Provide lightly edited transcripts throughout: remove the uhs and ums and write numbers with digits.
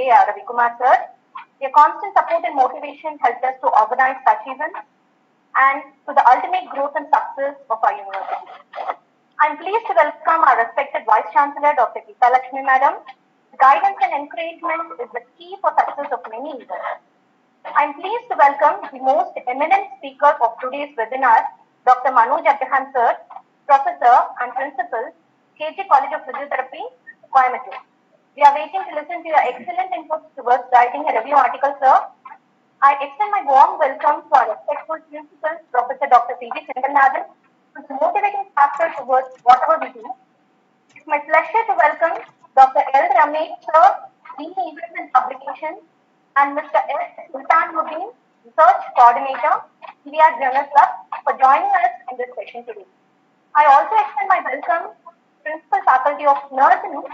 Ravi Kumar sir. Your constant support and motivation helped us to organize such events and to the ultimate growth and success of our university. I'm pleased to welcome our respected Vice Chancellor, Dr. Geeta Lakshmi Madam. Guidance and encouragement is the key for success of many events. I'm pleased to welcome the most eminent speaker of today's webinar, Dr.M.Manoj Abraham sir, Professor and Principal, KG College of Physiotherapy, Coimbatore. We are waiting to listen to your excellent inputs towards writing a review article, sir. I extend my warm welcome to our respectful principal, Professor Dr. P.G. Sendanathan, whose motivating factor towards whatever we do. It's my pleasure to welcome Dr. L. Ramesh, sir, Dean Events and Publications, and Mr. S. Sultanuddin, Research Coordinator, CVR Journal Club, for joining us in this session today. I also extend my welcome to Principal Faculty of Nursing, who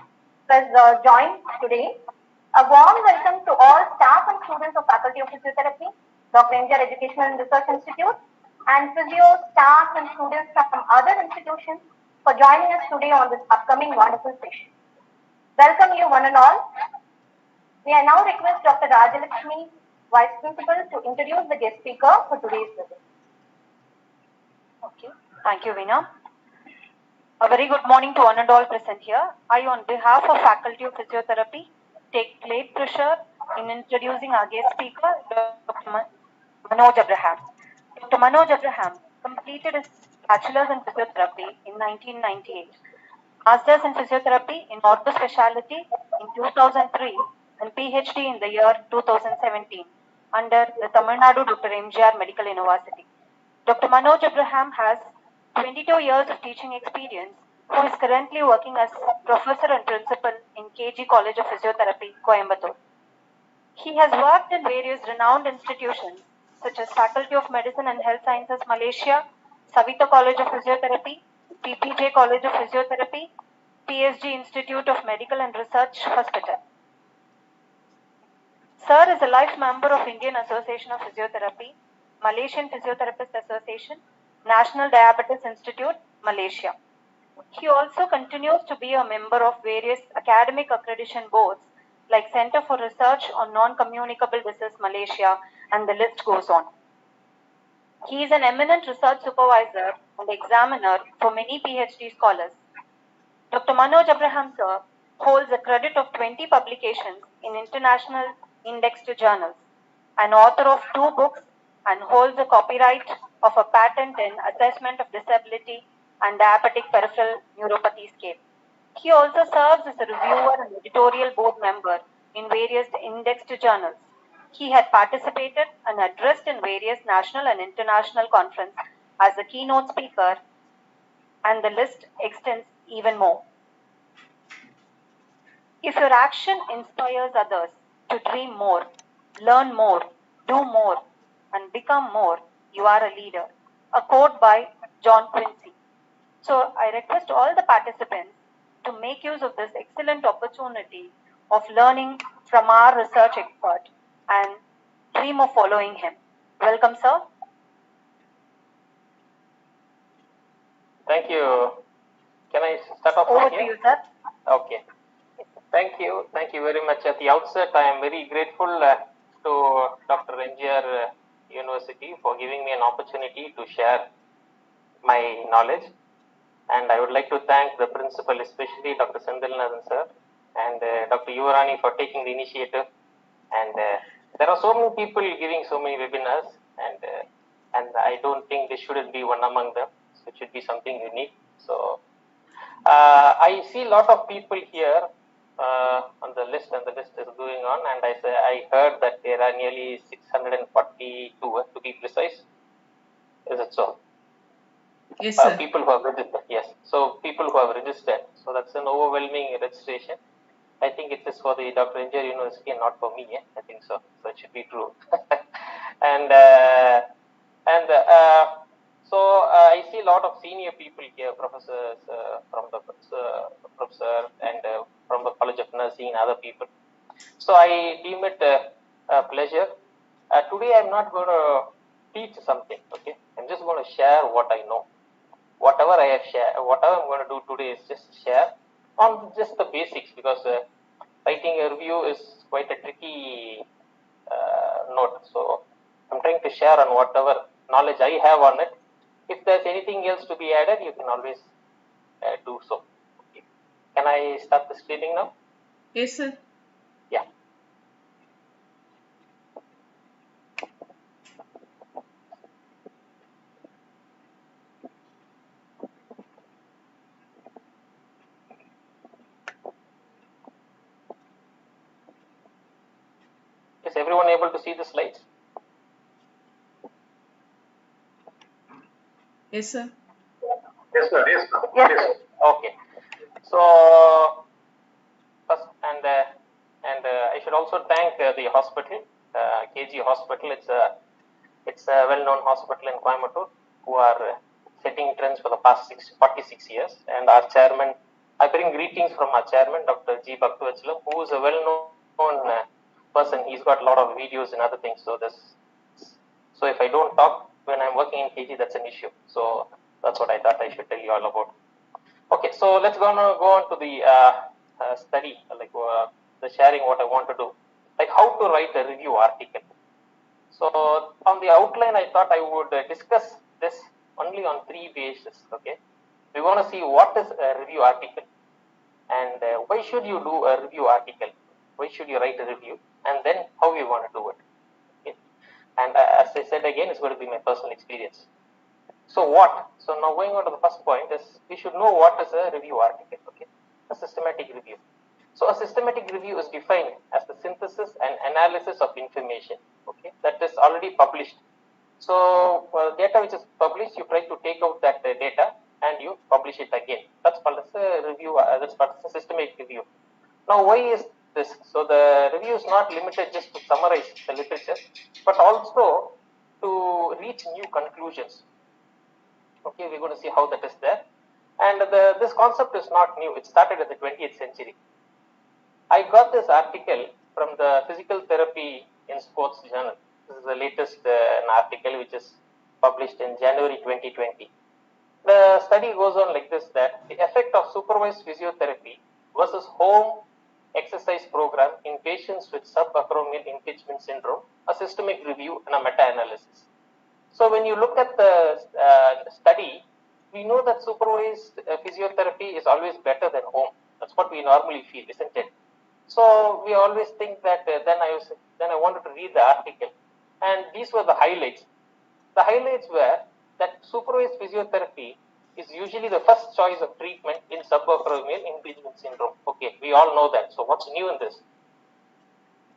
has joined today. A warm welcome to all staff and students of Faculty of Physiotherapy, Dr.M.G.R. Educational and Research Institute, and physio staff and students from other institutions for joining us today on this upcoming wonderful session. Welcome you one and all. May I now request Dr. Rajalakshmi, Vice Principal, to introduce the guest speaker for today's webinar. Okay, thank you, Veena. A very good morning to one and all present here. I, on behalf of Faculty of Physiotherapy, take great pleasure in introducing our guest speaker, Dr. Manoj Abraham. Dr. Manoj Abraham completed his Bachelor's in Physiotherapy in 1998, Master's in Physiotherapy in Ortho Speciality in 2003, and PhD in the year 2017 under the Tamil Nadu Dr.M.G.R. Medical University. Dr. Manoj Abraham has 22 years of teaching experience, who is currently working as Professor and Principal in KG College of Physiotherapy, Coimbatore. He has worked in various renowned institutions such as Faculty of Medicine and Health Sciences, Malaysia, Savita College of Physiotherapy, PPJ College of Physiotherapy, PSG Institute of Medical and Research Hospital. Sir is a life member of Indian Association of Physiotherapy, Malaysian Physiotherapist Association, National Diabetes Institute, Malaysia. He also continues to be a member of various academic accreditation boards like Center for Research on Non-Communicable Disease, Malaysia, and the list goes on. He is an eminent research supervisor and examiner for many PhD scholars. Dr. Manoj Abraham sir holds a credit of 20 publications in international indexed journals, an author of 2 books, and holds a copyright of a patent in assessment of disability and diabetic peripheral neuropathy scale. He also serves as a reviewer and editorial board member in various indexed journals. He had participated and addressed in various national and international conferences as a keynote speaker, and the list extends even more. If your action inspires others to dream more, learn more, do more, and become more, you are a leader. A quote by John Quincy. So I request all the participants to make use of this excellent opportunity of learning from our research expert and dream of following him. Welcome, sir. Thank you. Can I start off Over to you, sir. Okay. Thank you. Thank you very much. At the outset, I am very grateful to Dr. M.G.R. University for giving me an opportunity to share my knowledge. And I would like to thank the principal, especially Dr. Sendanathan sir, and Dr. Yuvarani for taking the initiative. And there are so many people giving so many webinars, and I don't think there shouldn't be one among them. So it should be something unique. So I see a lot of people here on the list, and the list is going on. And I heard that there are nearly 642 to be precise. Is it so? Yes, sir. People who have registered, yes. So people who have registered. So that's an overwhelming registration. I think it is for the Dr. M.G.R. University and not for me. I think so. So it should be true. and so I see a lot of senior people here, professors from the professor and from the College of Nursing and other people. So I deem it a pleasure. Today I'm not going to teach something. Okay, I'm just going to share what I know. Whatever I have shared, whatever I'm going to do today is just share on just the basics, because writing a review is quite a tricky note. So I'm trying to share on whatever knowledge I have on it. If there's anything else to be added, you can always do so. Okay. Can I start the screening now? Yes, sir. Yeah. Is everyone able to see the slides? Yes, sir. Yes, sir. Yes, sir. Yes, sir. Okay. So first, and I should also thank the hospital, KG Hospital. It's a well-known hospital in Coimbatore who are setting trends for the past 46 years. And our chairman, I bring greetings from our chairman, Dr. G. Bhaktivachlam, who is a well-known person. He's got a lot of videos and other things. So if I don't talk when I'm working in KG, that's an issue. So that's what I thought I should tell you all about. Okay, so let's go on to the study, like the sharing what I want to do, like how to write a review article. So on the outline, I thought I would discuss this only on 3 bases. Okay, we want to see what is a review article and why should you do a review article, why should you write a review, and then how you want to do it. Okay, and as I said again, it's going to be my personal experience. So what? So now going on to the first point is we should know what is a review article. Okay, a systematic review. So a systematic review is defined as the synthesis and analysis of information. Okay, that is already published. So data which is published, you try to take out that data and you publish it again. That's called as a review. That's called as a systematic review. Now, why is this? So the review is not limited just to summarize the literature, but also to reach new conclusions. Okay, we're going to see how that is there. And this concept is not new. It started in the 20th century. I got this article from the Physical Therapy in Sports Journal. This is the latest article which is published in January 2020. The study goes on like this, that the effect of supervised physiotherapy versus home exercise program in patients with subacromial impingement syndrome, a systemic review and a meta-analysis. So when you look at the study, we know that supervised physiotherapy is always better than home. That's what we normally feel, isn't it? So we always think that. Then I wanted to read the article, and these were the highlights. The highlights were that supervised physiotherapy is usually the first choice of treatment in subacromial impingement syndrome. Okay, we all know that. So what's new in this?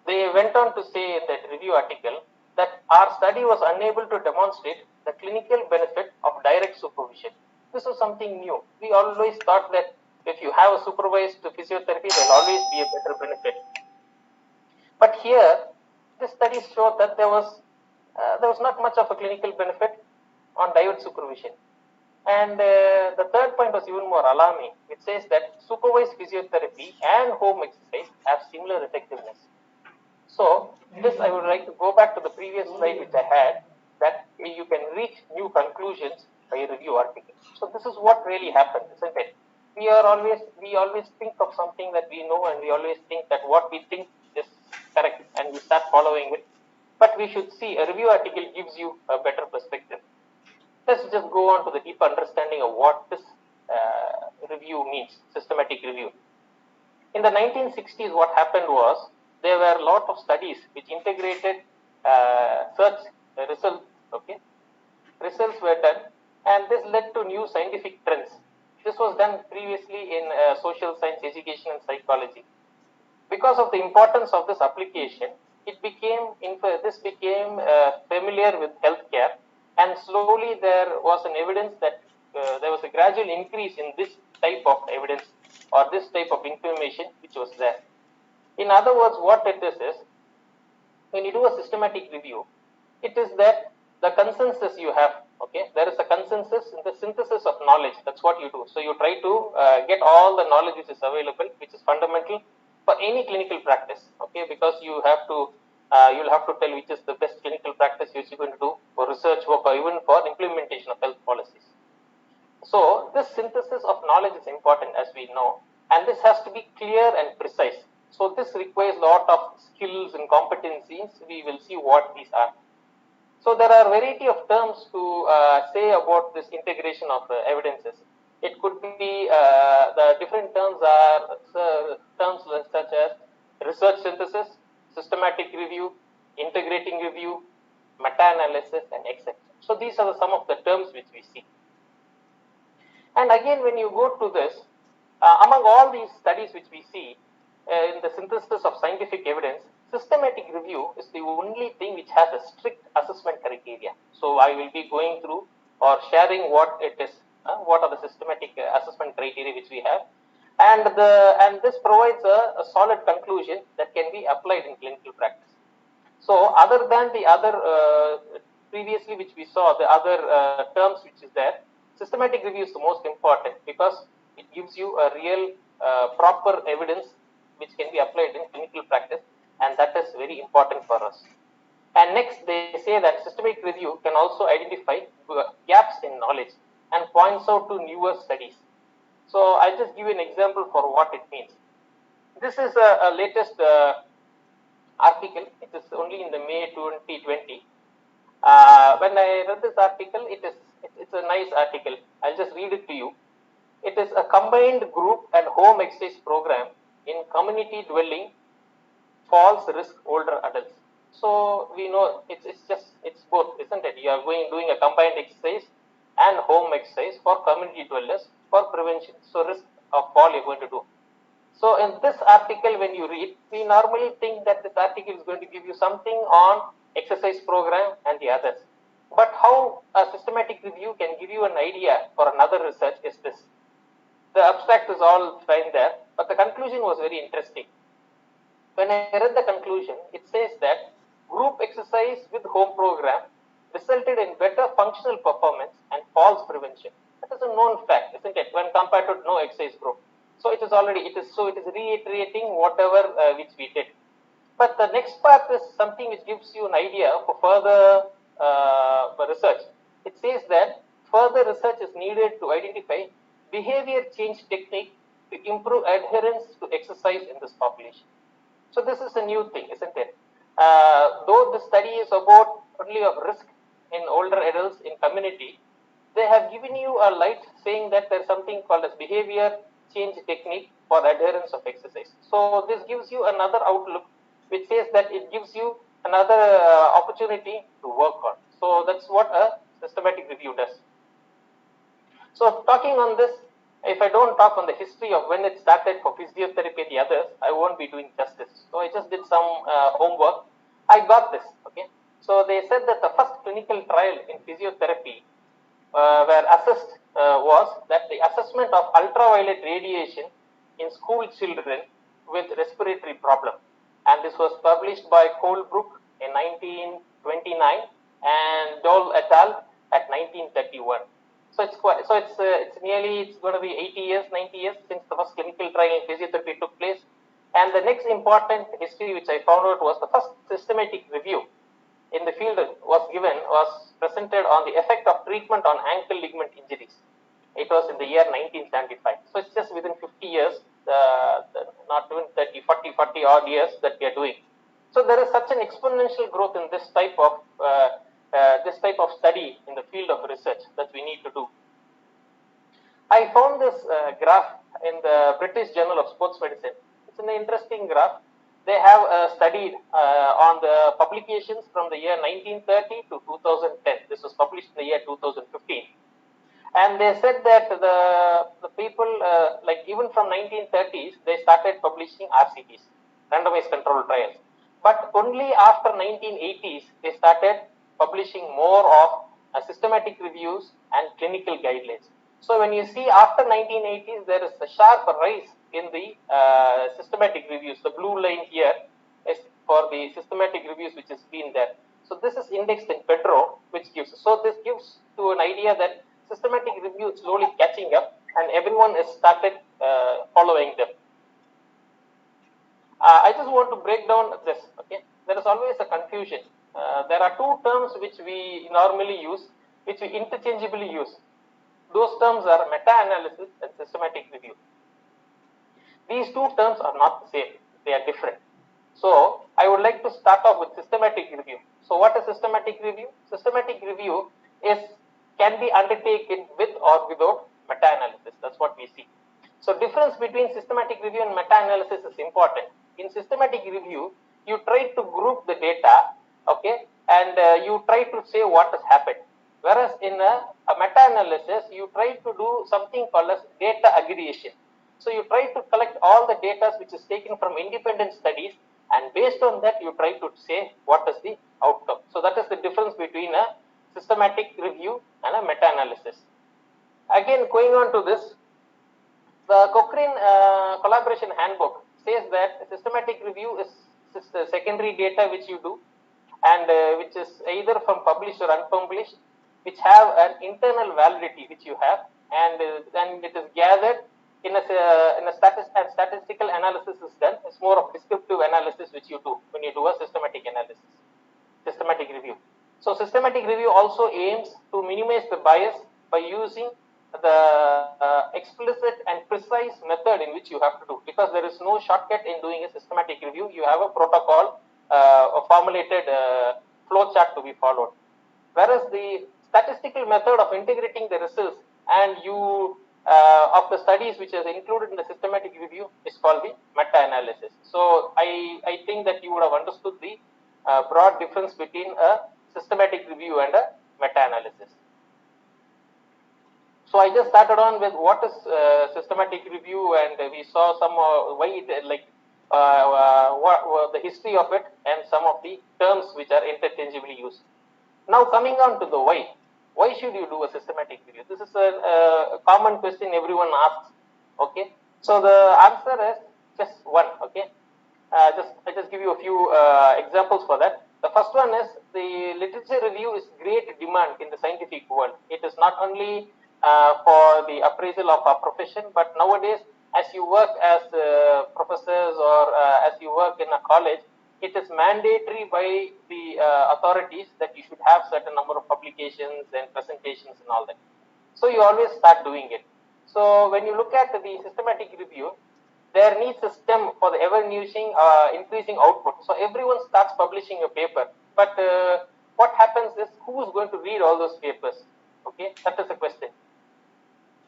They went on to say in that review article that our study was unable to demonstrate the clinical benefit of direct supervision. This is something new. We always thought that if you have a supervised physiotherapy, there will always be a better benefit. But here, the studies showed that there was not much of a clinical benefit on direct supervision. And the third point was even more alarming. It says that supervised physiotherapy and home exercise have similar effectiveness. So this, I would like to go back to the previous slide which I had, that you can reach new conclusions by a review article. So this is what really happens, isn't it? We always think of something that we know, and we always think that what we think is correct, and we start following it. But we should see a review article gives you a better perspective. Let's just go on to the deep understanding of what this review means, systematic review. In the 1960s, what happened was there were a lot of studies which integrated search results. Okay, results were done, and this led to new scientific trends. This was done previously in social science, education, and psychology. Because of the importance of this application, this became familiar with healthcare, and slowly there was an evidence that there was a gradual increase in this type of evidence or this type of information which was there. In other words, what it is when you do a systematic review, it is that the consensus you have, okay, there is a consensus in the synthesis of knowledge. That's what you do. So you try to get all the knowledge which is available, which is fundamental for any clinical practice, okay, because you'll have to tell which is the best clinical practice which you're going to do for research work or even for implementation of health policies. So this synthesis of knowledge is important, as we know, and this has to be clear and precise. So this requires a lot of skills and competencies. We will see what these are. So there are a variety of terms to say about this integration of evidences. It could be the different terms are terms such as research synthesis, systematic review, integrating review, meta-analysis, and etc. So these are some of the terms which we see. And again, when you go to this, among all these studies which we see in the synthesis of scientific evidence, systematic review is the only thing which has a strict assessment criteria. So I will be going through or sharing what it is, what are the systematic assessment criteria which we have, and this provides a solid conclusion that can be applied in clinical practice. So other than the other previously which we saw, the other terms which is there, systematic review is the most important because it gives you a real proper evidence which can be applied in clinical practice, and that is very important for us. And next, they say that systematic review can also identify gaps in knowledge and points out to newer studies. So I'll just give you an example for what it means. This is a latest article. It is only in the May 2020. When I read this article, it's a nice article. I'll just read it to you. It is a combined group and home exercise program in community dwelling falls risk older adults. So we know it's both, isn't it? You are doing a combined exercise and home exercise for community dwellers for prevention. So risk of fall you're going to do. So in this article, when you read, we normally think that this article is going to give you something on exercise program and the others. But how a systematic review can give you an idea for another research is this. The abstract is all fine there, but the conclusion was very interesting. When I read the conclusion, it says that group exercise with home program resulted in better functional performance and falls prevention. That is a known fact, isn't it? When compared to no exercise group. So it is reiterating whatever which we did. But the next part is something which gives you an idea for further research. It says that further research is needed to identify behavior change technique to improve adherence to exercise in this population. So this is a new thing, isn't it? Though the study is about only of risk in older adults in community, they have given you a light saying that there's something called as behavior change technique for adherence of exercise. So this gives you another outlook, which says that it gives you another opportunity to work on. So that's what a systematic review does. So talking on this, if I don't talk on the history of when it started for physiotherapy and the others, I won't be doing justice. So I just did some homework. I got this, okay. So they said that the first clinical trial in physiotherapy where assessed was that the assessment of ultraviolet radiation in school children with respiratory problem. And this was published by Colebrook in 1929 and Dole et al. At 1931. So it's going to be 80 years, 90 years since the first clinical trial in physiotherapy took place. And the next important history which I found out was the first systematic review in the field was presented on the effect of treatment on ankle ligament injuries. It was in the year 1975. So it's just within 50 years, not even 40 odd years that we are doing. So there is such an exponential growth in this type of study in the field of research that we need to do. I found this graph in the British Journal of Sports Medicine. It's an interesting graph. They have studied on the publications from the year 1930 to 2010. This was published in the year 2015. And they said that the people, like even from 1930s, they started publishing RCTs, randomized controlled trials. But only after 1980s, they started publishing more of systematic reviews and clinical guidelines. So when you see after 1980s, there is a sharp rise in the systematic reviews. The blue line here is for the systematic reviews which has been there. So this is indexed in Pedro, which gives. So this gives to an idea that systematic review is slowly catching up, and everyone has started following them. I just want to break down this. Okay, there is always a confusion. There are two terms which we normally use, which we interchangeably use. Those terms are meta-analysis and systematic review. These two terms are not the same. They are different. So I would like to start off with systematic review. So what is systematic review? Systematic review can be undertaken with or without meta-analysis. That's what we see. So difference between systematic review and meta-analysis is important. In systematic review, you try to group the data, okay, and you try to say what has happened. Whereas in a meta-analysis, you try to do something called as data aggregation. So you try to collect all the data which is taken from independent studies, and based on that, you try to say what is the outcome. So that is the difference between a systematic review and a meta-analysis. Again, going on to this, the Cochrane Collaboration Handbook says that systematic review is the secondary data which you do, and which is either from published or unpublished, which have an internal validity which you have, and it is gathered in a statistical analysis is done. It's more of descriptive analysis which you do when you do a systematic analysis, systematic review. So systematic review also aims to minimize the bias by using the explicit and precise method in which you have to do, because there is no shortcut in doing a systematic review. You have a protocol, a formulated flow chart to be followed. Whereas the statistical method of integrating the results and you of the studies which is included in the systematic review is called the meta-analysis. So I think that you would have understood the broad difference between a systematic review and a meta-analysis. So I just started on with what is systematic review, and we saw some why it what the history of it and some of the terms which are interchangeably used. Now coming on to the why. Why should you do a systematic review? This is a common question everyone asks. Okay, so the answer is just one. Okay, I just give you a few examples for that. The first one is the literature review is great demand in the scientific world. It is not only for the appraisal of our profession, but nowadays, as you work as professors or as you work in a college, it is mandatory by the authorities that you should have certain number of publications and presentations and all that. So you always start doing it. So when you look at the systematic review, there needs a stem for the increasing output. So everyone starts publishing a paper, but what happens is, who is going to read all those papers? Okay, that is a question.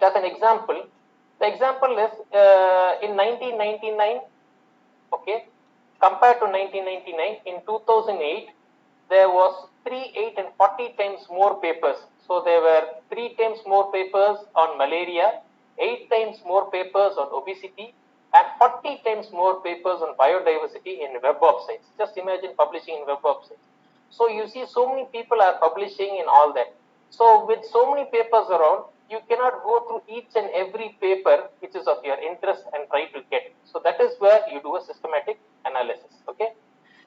As an example, the example is in 1999, okay, compared to 1999, in 2008, there was 3, 8, and 40 times more papers. So there were 3 times more papers on malaria, 8 times more papers on obesity, and 40 times more papers on biodiversity in Web of Science. Just imagine publishing in Web of Science. So you see, so many people are publishing in all that. So with so many papers around, you cannot go through each and every paper which is of your interest and try to get. So that is where you do a systematic analysis. Okay.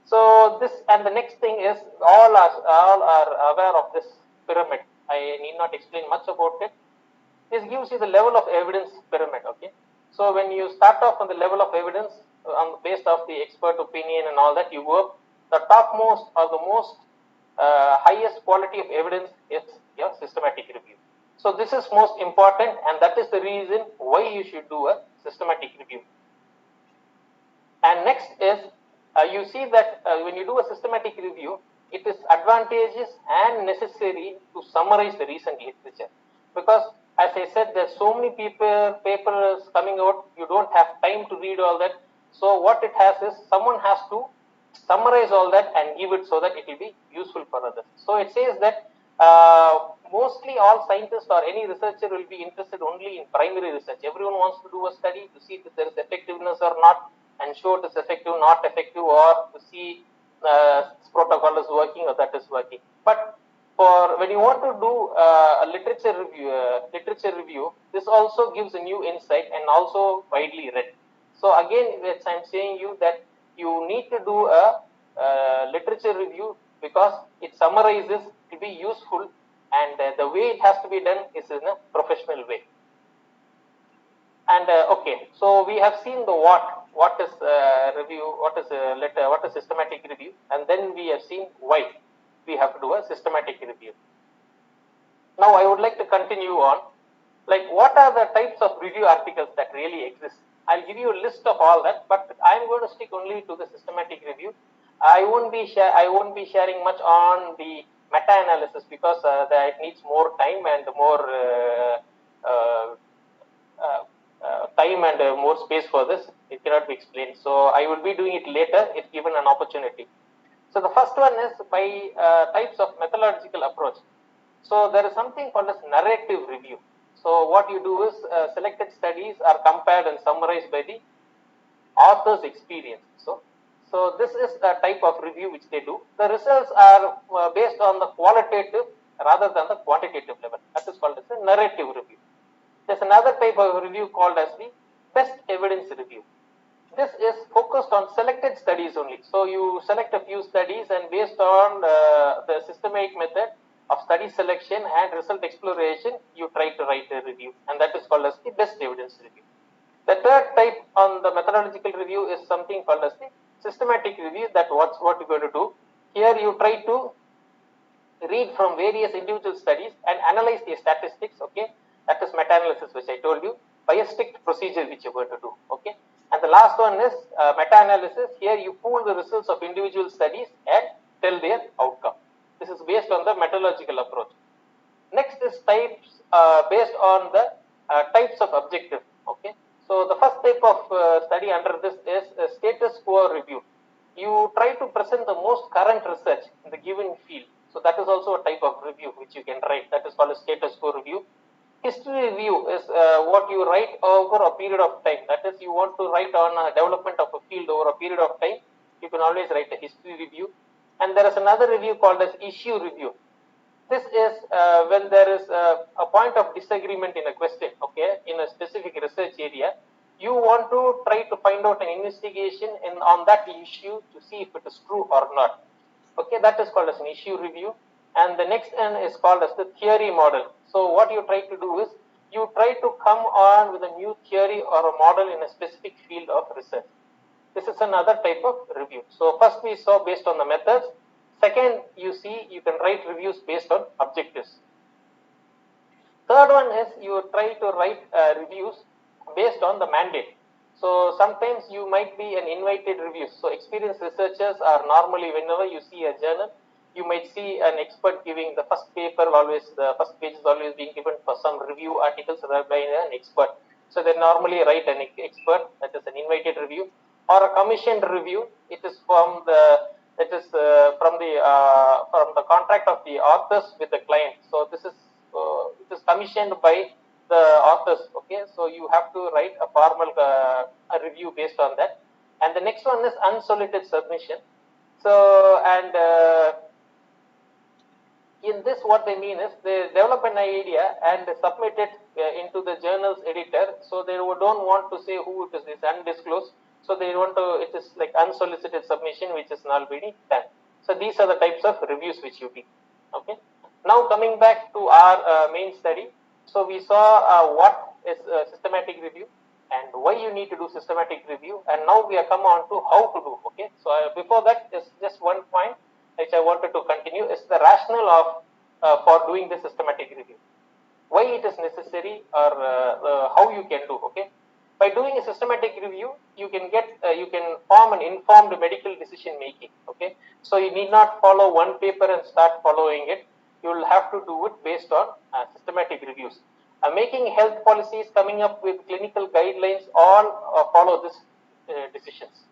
So this, and the next thing is, all are aware of this pyramid. I need not explain much about it. This gives you the level of evidence pyramid. Okay. So when you start off on the level of evidence, based off the expert opinion and all that, you work, the topmost or the most highest quality of evidence is your systematic review. So this is most important, and that is the reason why you should do a systematic review. And next is, you see that when you do a systematic review, it is advantageous and necessary to summarize the recent literature, because as I said, there's so many papers coming out, you don't have time to read all that. So what it has is, someone has to summarize all that and give it so that it will be useful for others. So it says that mostly all scientists or any researcher will be interested only in primary research. Everyone wants to do a study to see if there is effectiveness or not, and show it is effective, not effective, or to see this protocol is working or that is working. But for when you want to do a literature review, this also gives a new insight and also widely read. So again, I'm saying you that you need to do a literature review, because it summarizes, to be useful, and the way it has to be done is in a professional way. And okay, so we have seen the what is review, what is what is systematic review, and then we have seen why we have to do a systematic review. Now I would like to continue on, like, what are the types of review articles that really exist? I'll give you a list of all that, but I'm going to stick only to the systematic review. I won't be sharing much on the meta-analysis because that it needs more time and more time and more space for this. It cannot be explained. So I will be doing it later if given an opportunity. So the first one is by types of methodological approach. So there is something called as narrative review. So what you do is selected studies are compared and summarized by the author's experience. So this is a type of review which they do. The results are based on the qualitative rather than the quantitative level. That is called as a narrative review. There's another type of review called as the best evidence review. This is focused on selected studies only. So you select a few studies and based on the systematic method of study selection and result exploration, you try to write a review, and that is called as the best evidence review. The third type on the methodological review is something called as the systematic review. That what you're going to do. Here you try to read from various individual studies and analyze the statistics, okay? That is meta-analysis, which I told you, by a strict procedure which you're going to do, okay? And the last one is meta-analysis. Here you pool the results of individual studies and tell their outcome. This is based on the methodological approach. Next is types based on the types of objective, okay? So the first type of study under this is a status quo review. You try to present the most current research in the given field. So that is also a type of review which you can write. That is called a status quo review. History review is what you write over a period of time. That is, you want to write on a development of a field over a period of time. You can always write a history review. And there is another review called as issue review. This is when there is a point of disagreement in a question, okay, in a specific research area. You want to try to find out an investigation on that issue to see if it is true or not. Okay, that is called as an issue review. And the next one is called as the theory model. So what you try to do is you try to come on with a new theory or a model in a specific field of research. This is another type of review. So first we saw based on the methods. Second, you see you can write reviews based on objectives. Third one is you try to write reviews based on the mandate. So sometimes you might be an invited review. So experienced researchers are normally, whenever you see a journal, you might see an expert giving the first paper, always the first page is always being given for some review articles by an expert. So they normally write an expert, that is an invited review, or a commissioned review. It is from the from the contract of the authors with the client. So this is it is commissioned by the authors, okay? So you have to write a formal a review based on that. And the next one is unsolicited submission. So and in this, what they mean is they develop an idea and submit it into the journal's editor. So they don't want to say who it is. It's undisclosed. So they want to. It is like unsolicited submission, which is not already done. So these are the types of reviews which you do. Okay. Now coming back to our main study. So we saw what is systematic review and why you need to do systematic review. And now we are come on to how to do. Okay. So before that, is just one point which I wanted to continue is the rationale of for doing the systematic review. Why it is necessary or how you can do. Okay. By doing a systematic review, you can get you can form an informed medical decision making. Okay, so you need not follow one paper and start following it. You will have to do it based on systematic reviews. Making health policies, coming up with clinical guidelines, all follow this decisions.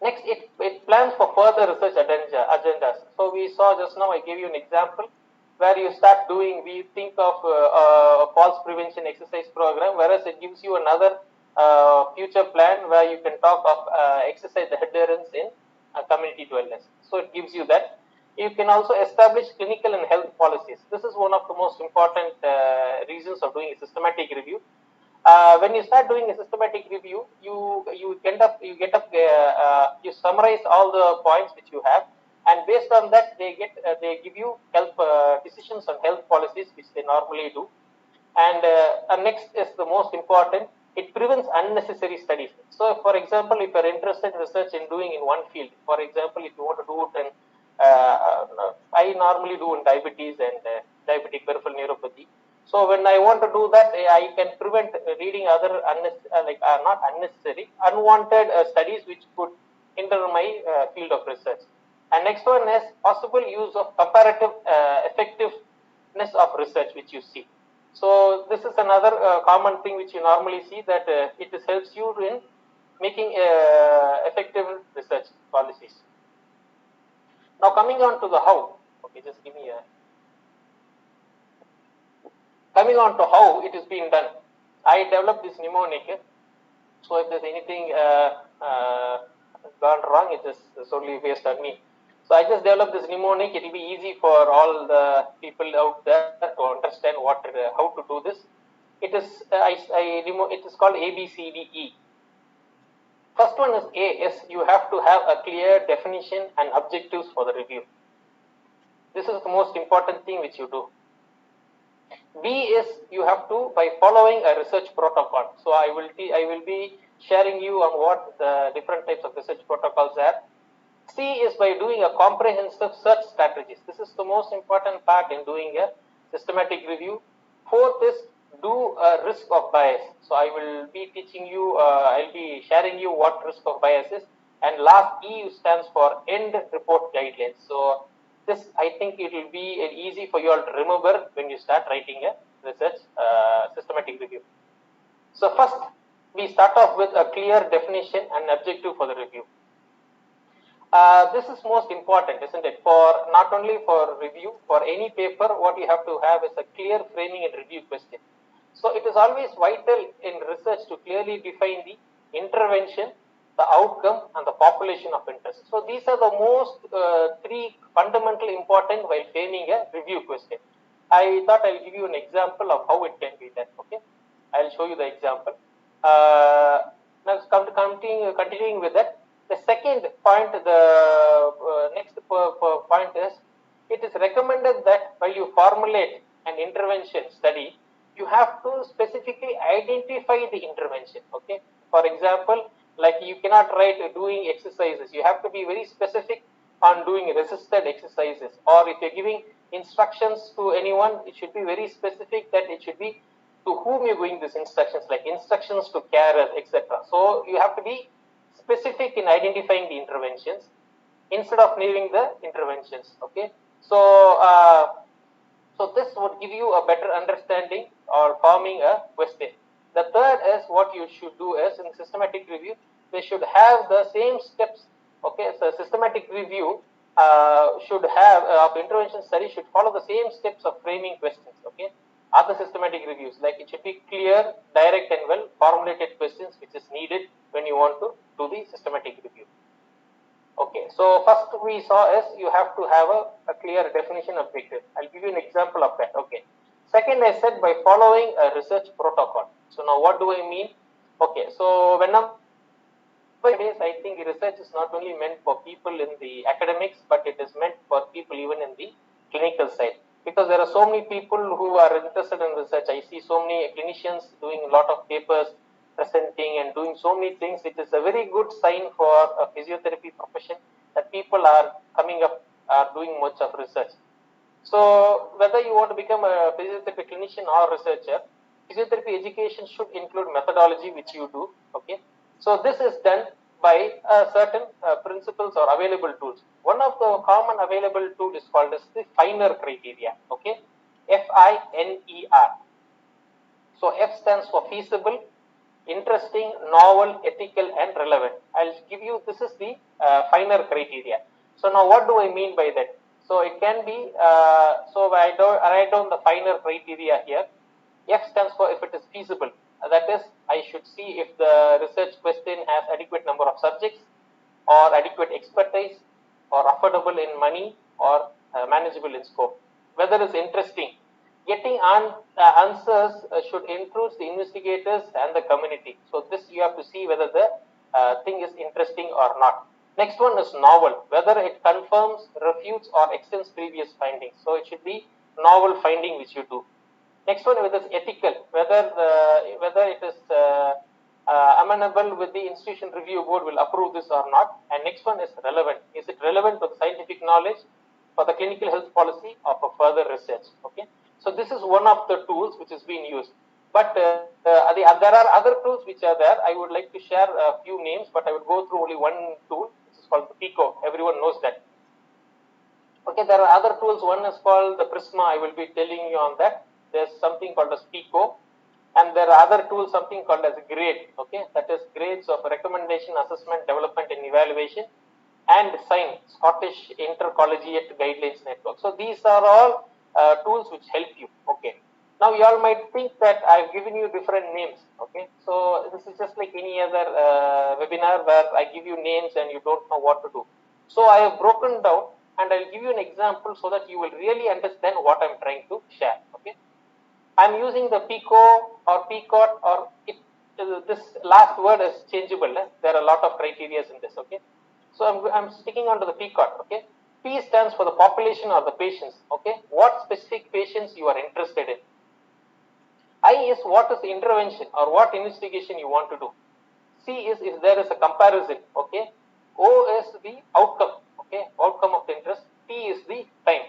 Next, it plans for further research agendas. So we saw just now, I gave you an example where you start doing, we think of falls prevention exercise program, whereas it gives you another future plan where you can talk of exercise adherence in community wellness. So it gives you that. You can also establish clinical and health policies. This is one of the most important reasons of doing a systematic review. When you start doing a systematic review, you summarize all the points which you have, and based on that they give you health decisions on health policies which they normally do. And next is the most important. It prevents unnecessary studies. So, for example, if you are interested in research in doing in one field, for example, if you want to do it in, I normally do in diabetes and diabetic peripheral neuropathy. So when I want to do that, I can prevent reading other not unnecessary, unwanted studies which could hinder my field of research. And next one is possible use of comparative effectiveness of research, which you see. So this is another common thing which you normally see, that it helps you in making effective research policies. Now coming on to the how. Okay, just give me a. Coming on to how it is being done. I developed this mnemonic. So if there's anything gone wrong, it is solely based on me. So I just developed this mnemonic. It will be easy for all the people out there to understand what how to do this. It is it is called ABCDE. First one is A. Is you have to have a clear definition and objectives for the review. This is the most important thing which you do. B is you have to, by following a research protocol. So I will be sharing you on what the different types of research protocols are. C is by doing a comprehensive search strategies. This is the most important part in doing a systematic review. Fourth is do a risk of bias. So I will be teaching you, I'll be sharing you what risk of bias is. And last, E stands for end report guidelines. So this, I think it will be easy for you all to remember when you start writing a research systematic review. So first, we start off with a clear definition and objective for the review. This is most important, isn't it? For not only for review, for any paper, what you have to have is a clear framing and review question. So it is always vital in research to clearly define the intervention, the outcome, and the population of interest. So these are the most three fundamentally important while framing a review question. I thought I'll give you an example of how it can be done. Okay, I'll show you the example. Now continuing with that. The second point, the next point is, it is recommended that while you formulate an intervention study, you have to specifically identify the intervention. Okay, for example, like you cannot write doing exercises. You have to be very specific on doing resisted exercises, or if you're giving instructions to anyone, it should be very specific that it should be to whom you're giving these instructions, like instructions to carers, etc. So you have to be specific in identifying the interventions instead of naming the interventions. Okay, so so this would give you a better understanding or forming a question. The third is what you should do is in systematic review, they should have the same steps. Okay, so systematic review should have of intervention study should follow the same steps of framing questions. Okay, other systematic reviews, like it should be clear, direct, and well formulated questions which is needed when you want to do the systematic review. Okay, so first we saw is you have to have a clear definition of objective. I'll give you an example of that. Okay. Second, I said by following a research protocol. So now what do I mean? Okay, so nowadays I think research is not only meant for people in the academics, but it is meant for people even in the clinical side. Because there are so many people who are interested in research. I see so many clinicians doing a lot of papers, presenting and doing so many things. It is a very good sign for a physiotherapy profession that people are coming up, are doing much of research. So whether you want to become a physiotherapy clinician or researcher, physiotherapy education should include methodology which you do. Okay, so this is done by certain principles or available tools. One of the common available tool is called as the FINER criteria. Okay, FINER. So F stands for feasible, interesting, novel, ethical, and relevant. I'll give you, this is the FINER criteria. So now what do I mean by that? So it can be, so I write down the FINER criteria here. F stands for if it is feasible. That is, I should see if the research question has adequate number of subjects, or adequate expertise, or affordable in money, or manageable in scope. Whether it's interesting. Getting answers should influence the investigators and the community. So this you have to see whether the thing is interesting or not. Next one is novel, whether it confirms, refutes, or extends previous findings. So it should be novel finding which you do. Next one, whether it's ethical, whether it is amenable with the institution review board will approve this or not. And next one is relevant. Is it relevant to the scientific knowledge, for the clinical health policy, or for further research? Okay. So this is one of the tools which is being used. But there are other tools which are there. I would like to share a few names, but I would go through only one tool, which is called the PICO. Everyone knows that. Okay, there are other tools. One is called the Prisma. I will be telling you on that. There's something called as PICO. And there are other tools, something called as GRADE. Okay, that is grades of recommendation, assessment, development, and evaluation. And SIGN, Scottish Intercollegiate Guidelines Network. So these are all tools which help you. Okay. Now you all might think that I've given you different names. Okay. So this is just like any other webinar where I give you names and you don't know what to do. So I have broken down and I'll give you an example so that you will really understand what I'm trying to share. Okay. I'm using the PICO or PICOT or this last word is changeable. There are a lot of criteria in this. Okay. So I'm sticking on to the PICOT. Okay. P stands for the population or the patients. Okay. What specific patients you are interested in. I is what is the intervention or what investigation you want to do. C is if there is a comparison. Okay. O is the outcome. Okay. Outcome of the interest. T is the time.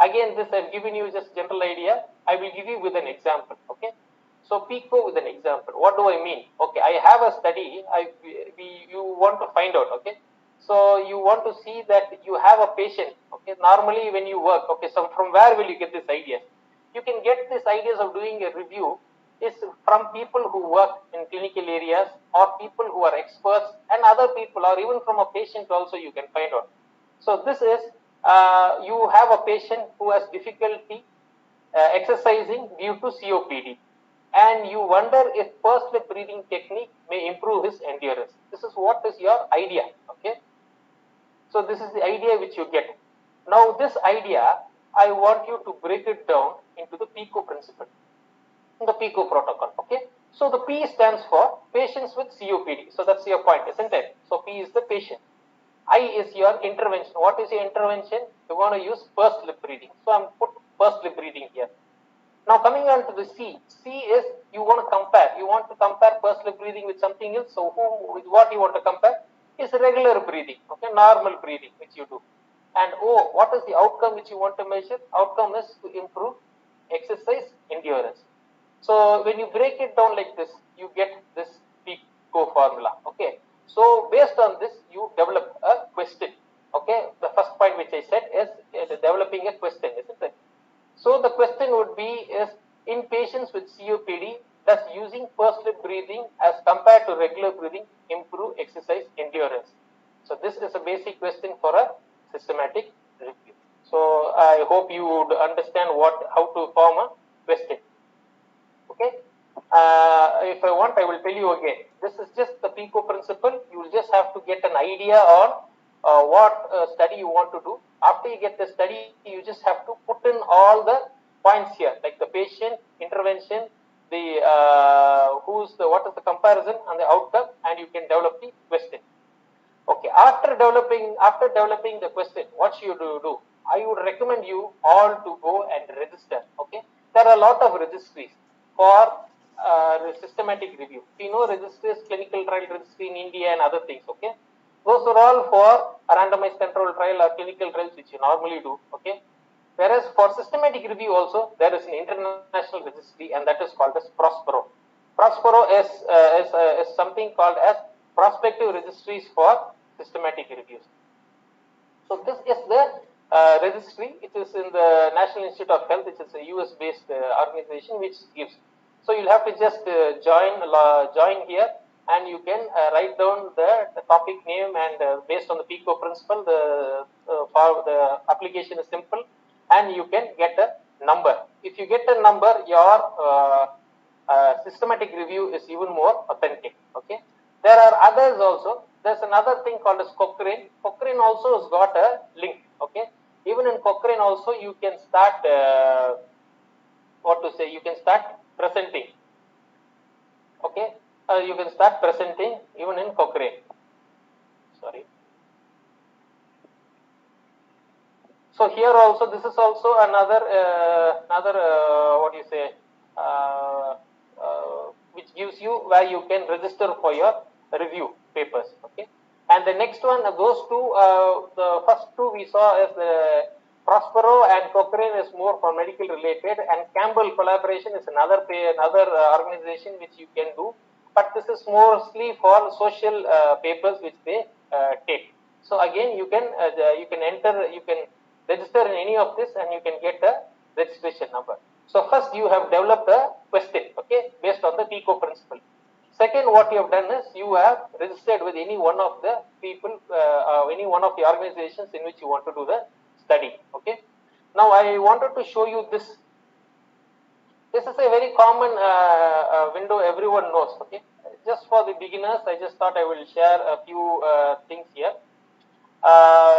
Again, this I've given you just general idea. I will give you with an example. Okay. So PICO with an example. What do I mean? Okay. I have a study. You want to find out. Okay. So you want to see that you have a patient. Okay. Normally when you work. Okay. So from where will you get this ideas? You can get these ideas of doing a review is from people who work in clinical areas or people who are experts and other people or even from a patient also you can find out. So this is you have a patient who has difficulty exercising due to COPD and you wonder if pursed lip breathing technique may improve his endurance. This is what is your idea. Okay. So this is the idea which you get. Now this idea, I want you to break it down into the PICO principle, in the PICO protocol. Okay. So the P stands for patients with COPD. So that's your point, isn't it? So P is the patient. I is your intervention. What is your intervention? You want to use pursed lip breathing. So I'm put pursed lip breathing here. Now coming on to the C. C is you want to compare. You want to compare pursed lip breathing with something else. So with what you want to compare is regular breathing. Okay, normal breathing which you do. And O, what is the outcome which you want to measure? Outcome is to improve exercise endurance. So when you break it down like this, you get this PICO formula. Okay. So based on this, you develop a question. Okay. The first point which I said is developing a question, isn't it? So the question would be is in patients with COPD, does using pursed lip breathing as compared to regular breathing improve exercise endurance? So this is a basic question for a systematic review. So I hope you would understand how to form a question. Okay. If I want, I will tell you again. This is just the PICO principle. You will just have to get an idea on what study you want to do. After you get the study, you just have to put in all the points here, like the patient, intervention, the what is the comparison and the outcome, and you can develop the question. Okay. After developing the question, what should you do? I would recommend you all to go and register. Okay. There are a lot of registries for systematic review. You know registries, clinical trial registry in India and other things. Okay. Those are all for a randomized control trial or clinical trials which you normally do. Okay. Whereas for systematic review also, there is an international registry and that is called as Prospero. Prospero is something called as prospective registries for systematic reviews. So this is the registry. It is in the National Institute of Health, which is a US-based organization which gives. So you'll have to just join here, and you can write down the topic name, and based on the PICO principle, the application is simple, and you can get a number. If you get a number, your systematic review is even more authentic. Okay. There are others also. There's another thing called as Cochrane. Cochrane also has got a link. Okay. Even in Cochrane also you can start you can start presenting. Okay. You can start presenting even in Cochrane. Sorry. So here also, this is also another which gives you where you can register for your review papers. Okay. And the next one, those two, the first two we saw as the Prospero and Cochrane is more for medical related, and Campbell collaboration is another organization which you can do, but this is mostly for social papers which they take. So again, you can enter, you can register in any of this, and you can get a registration number. So first you have developed a question, okay, based on the PICO principle. Second, what you have done is you have registered with any one of the people, any one of the organizations in which you want to do the study. Okay. Now I wanted to show you this. This is a very common window everyone knows. Okay. Just for the beginners, I just thought I will share a few things here.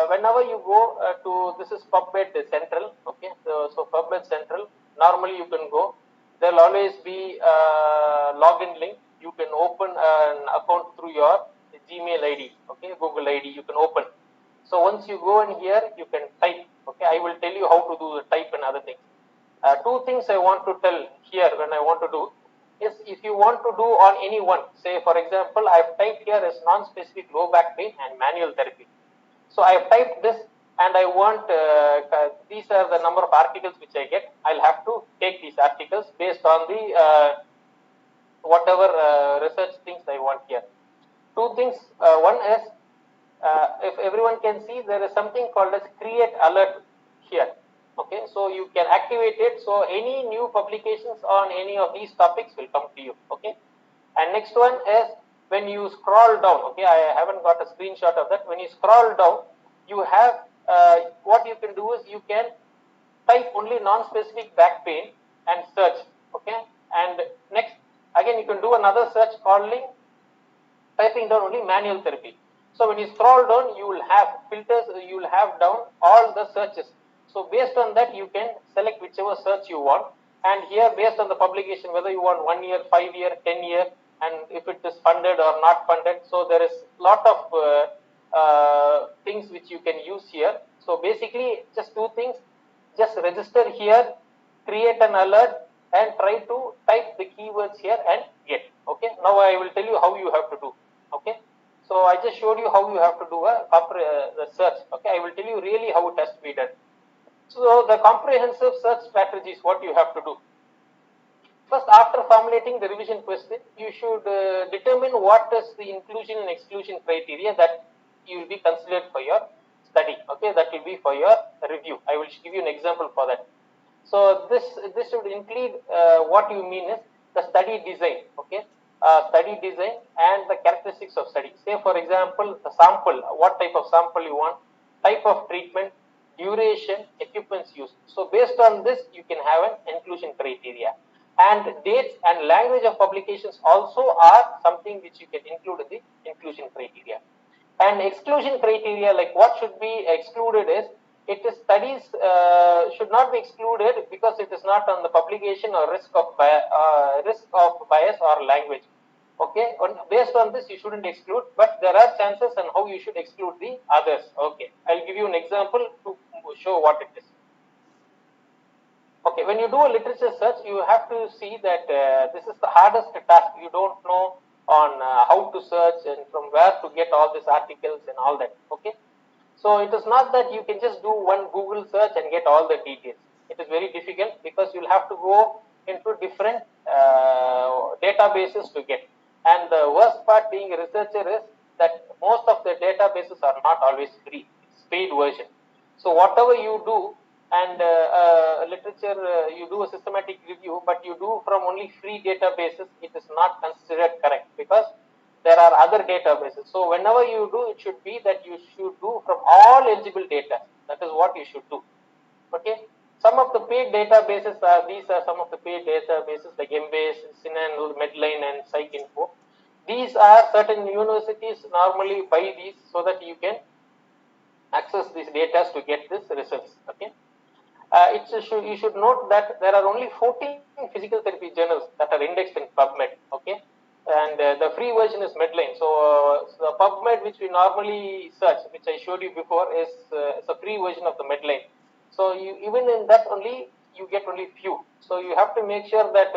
Whenever you go to, this is PubMed Central. Okay. So PubMed Central. Normally you can go. There will always be a login link. You can open an account through your Gmail ID, okay, Google ID, you can open. So once you go in here, you can type, okay, I will tell you how to do the type and other things. Two things I want to tell here when I want to do is, if you want to do on any one, say for example, I have typed here as non-specific low back pain and manual therapy. So I have typed this, and I want, these are the number of articles which I get. I'll have to take these articles based on the whatever research things I want here. Two things. One is, if everyone can see, there is something called as create alert here. Okay, so you can activate it. So any new publications on any of these topics will come to you. Okay, and next one is, when you scroll down. Okay, I haven't got a screenshot of that. When you scroll down, you have what you can do is you can type only non-specific back pain and search. Okay, and next, again you can do another search calling, typing down only manual therapy. So when you scroll down, you will have filters, you will have down all the searches. So based on that, you can select whichever search you want. And here, based on the publication, whether you want 1 year, 5 year, 10 year, and if it is funded or not funded. So there is a lot of things which you can use here. So basically, just two things. Just register here, create an alert, and try to type the keywords here and get. Okay. Now I will tell you how you have to do. Okay. So I just showed you how you have to do a search. Okay. I will tell you really how it has to be done. So the comprehensive search strategy is what you have to do. First, after formulating the revision question, you should determine what is the inclusion and exclusion criteria that you will be considered for your study. Okay, that will be for your review. I will give you an example for that. So this should include what you mean is the study design. Okay, study design and the characteristics of study. Say for example, the sample, what type of sample you want, type of treatment, duration, equipments used. So based on this, you can have an inclusion criteria. And dates and language of publications also are something which you can include in the inclusion criteria. And exclusion criteria, like what should be excluded is, it is studies should not be excluded because it is not on the publication or risk of bias or language. Okay, based on this you shouldn't exclude, but there are chances on how you should exclude the others. Okay, I'll give you an example to show what it is. Okay, when you do a literature search, you have to see that this is the hardest task. You don't know on how to search and from where to get all these articles and all that. Okay, so it is not that you can just do one Google search and get all the details. It is very difficult because you'll have to go into different databases to get. And the worst part being a researcher is that most of the databases are not always free. It's paid version. So whatever you do, and literature, you do a systematic review, but you do from only free databases, it is not considered correct because there are other databases. So whenever you do, it should be that you should do from all eligible data. That is what you should do. Okay. Some of the paid databases are, these are some of the paid databases like Embase, Sinan, Medline, and PsycInfo. These are certain universities normally buy these so that you can access these data to get this results. Okay. You should note that there are only 14 physical therapy journals that are indexed in PubMed. Okay, and the free version is Medline. So the PubMed which we normally search, which I showed you before, is a free version of the Medline. So even in that only you get only few. So you have to make sure that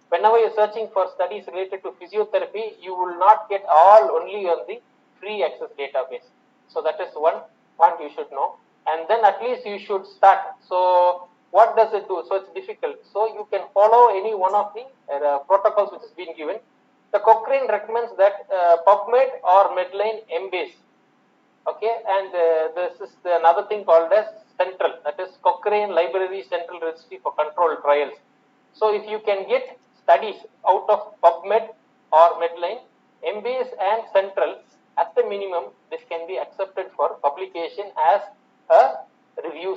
whenever you're searching for studies related to physiotherapy, you will not get all only on the free access database. So that is one point you should know. and then at least you should start. So what does it do? So it's difficult. So you can follow any one of the protocols which has been given. The Cochrane recommends that PubMed or Medline Embase. Okay, and this is another thing called as Central, that is Cochrane Library Central Registry for Controlled Trials. So if you can get studies out of PubMed or Medline, Embase and Central, at the minimum, this can be accepted for publication as a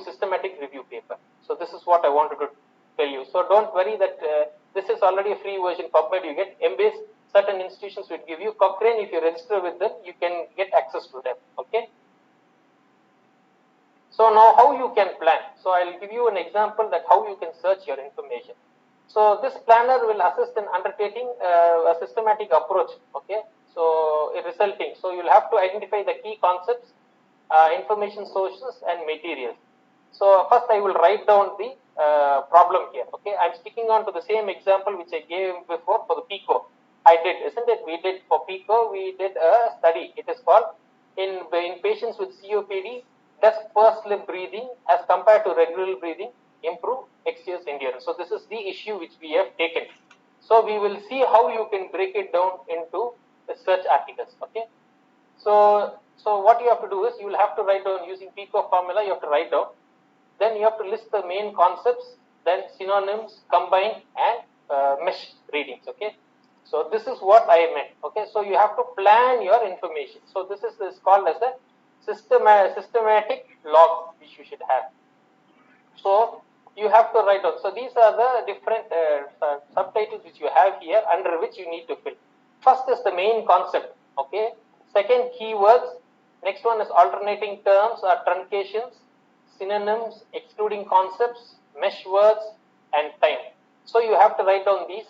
systematic review paper. So this is what I wanted to tell you. So don't worry that this is already a free version. PubMed you get, Embase certain institutions will give you. Cochrane, if you register with them, you can get access to them. Okay. So now how you can plan. So I'll give you an example that how you can search your information. So this planner will assist in undertaking a systematic approach. Okay. So resulting. So you'll have to identify the key concepts, information sources and materials. So first I will write down the problem here. Okay. I'm sticking on to the same example which I gave before for the PICO. I did, isn't it? We did for PICO, we did a study. It is called in patients with COPD, does pursed lip breathing as compared to regular breathing improve exercise endurance? So this is the issue which we have taken. So we will see how you can break it down into the search articles. Okay. So what you have to do is you will have to write down using PICO formula. You have to write down. Then you have to list the main concepts, then synonyms, combine and mesh readings. Okay. So this is what I meant. Okay. So you have to plan your information. So this is called as a systematic log which you should have. So you have to write down. So these are the different subtitles which you have here under which you need to fill. First is the main concept. Okay. Second, keywords. Next one is alternating terms or truncations, synonyms, excluding concepts, mesh words, and time. So you have to write down these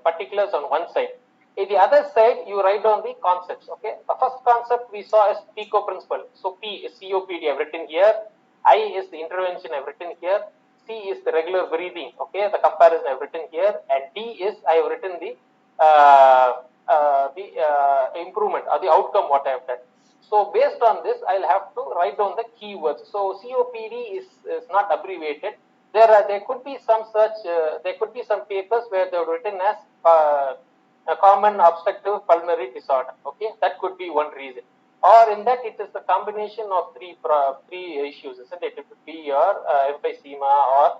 particulars on one side. In the other side, you write down the concepts. Okay. The first concept we saw is PICO principle. So P is COPD. I've written here. I is the intervention. I've written here. C is the regular breathing. Okay. The comparison I've written here. And D is I have written the improvement or the outcome what I have done. So based on this, I'll have to write down the keywords. So COPD is not abbreviated. There could be some there could be some papers where they are written as a common obstructive pulmonary disorder. Okay, that could be one reason. Or in that it is the combination of three issues, isn't it? It could be your emphysema or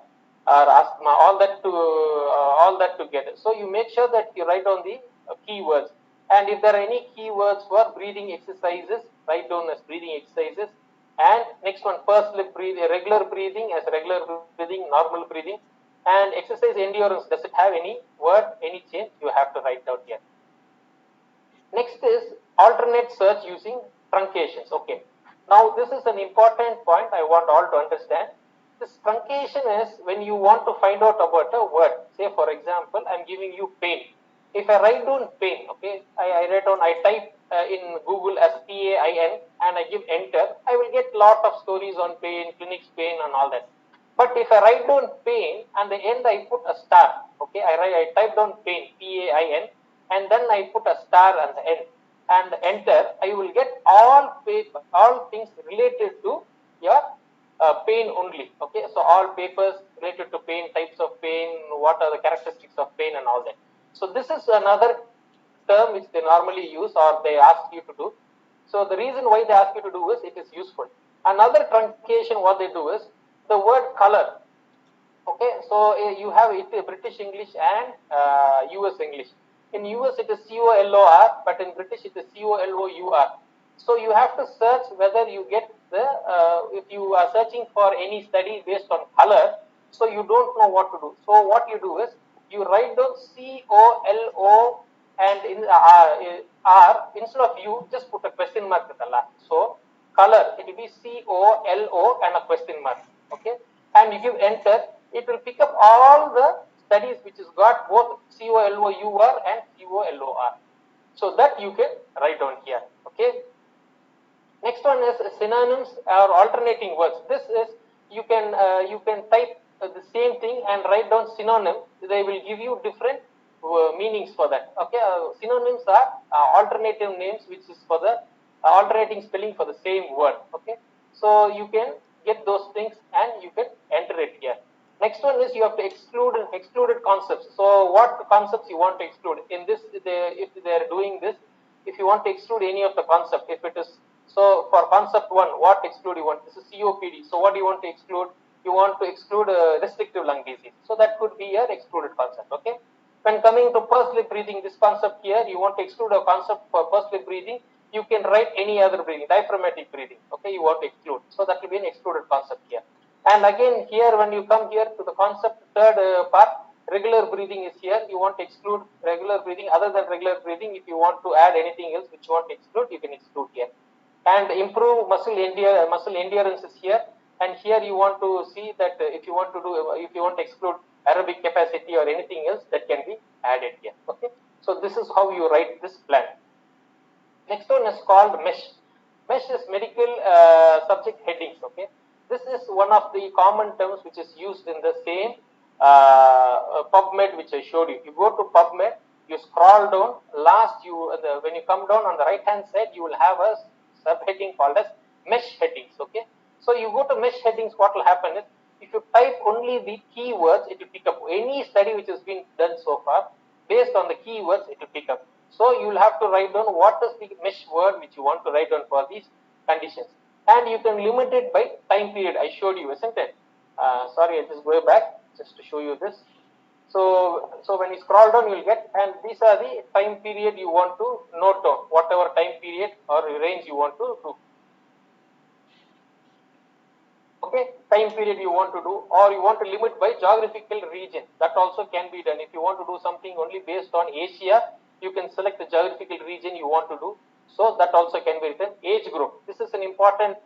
asthma, all that together. So you make sure that you write down the keywords. And if there are any keywords for breathing exercises, write down as breathing exercises. And next one, pursed lip breathing, regular breathing as regular breathing, normal breathing. And exercise endurance, does it have any word, any change? You have to write down here. Next is alternate search using truncations. Okay. Now this is an important point I want all to understand. This truncation is when you want to find out about a word. Say for example, I'm giving you pain. If I write down pain, okay, I type in Google as PAIN and I give enter, I will get lot of stories on pain, clinics pain and all that. But if I write down pain and the end I put a star, okay, I type down pain, PAIN, and then I put a star at the end and enter, I will get all things related to your pain only. Okay, so all papers related to pain, types of pain, what are the characteristics of pain and all that. So this is another term which they normally use or they ask you to do. So the reason why they ask you to do is it is useful. Another truncation what they do is the word color. Okay, so you have it British English and US English. In US it is COLOR, but in British it is COLOUR. So you have to search whether you get the, if you are searching for any study based on color, so you don't know what to do. So what you do is, you write down COLO and in R, instead of U, just put a question mark at the last. So color, it will be COLO and a question mark. Okay, and you give enter, it will pick up all the studies which has got both COLOUR and COLOR. So that you can write down here. Okay. Next one is synonyms or alternating words. This is you can type the same thing and write down synonym. They will give you different meanings for that. Okay, synonyms are alternative names which is for the alternating spelling for the same word. Okay, so you can get those things and you can enter it here. Next one is you have to exclude excluded concepts. So what concepts you want to exclude in this? If they are doing this, if you want to exclude any of the concept, if it is so for concept one, what exclude you want? This is COPD. So what do you want to exclude? You want to exclude restrictive lung disease. So that could be your excluded concept. Okay. When coming to pursed lip breathing, this concept here, you want to exclude a concept for pursed lip breathing. You can write any other breathing, diaphragmatic breathing. Okay, you want to exclude. So that will be an excluded concept here. And again, here when you come here to the concept third part, regular breathing is here. You want to exclude regular breathing. Other than regular breathing, if you want to add anything else which you want to exclude, you can exclude here. And improve muscle endurance is here. And here you want to see that if you want to exclude aerobic capacity or anything else, that can be added here. Okay. So this is how you write this plan. Next one is called mesh. Mesh is medical subject headings. Okay. This is one of the common terms which is used in the same PubMed which I showed you. You go to PubMed, you scroll down. Last, when you come down on the right hand side, you will have a subheading called as mesh headings. Okay. So you go to mesh headings. What will happen is if you type only the keywords, it will pick up any study which has been done so far. Based on the keywords, it will pick up. So you will have to write down what is the mesh word which you want to write down for these conditions. And you can limit it by time period. I showed you, isn't it? Sorry, I just go back just to show you this. So when you scroll down, you will get, and these are the time period you want to note down, whatever time period or range you want to do. Okay, time period you want to do, or you want to limit by geographical region. That also can be done. If you want to do something only based on Asia, you can select the geographical region you want to do. So that also can be written. Age group. This is an important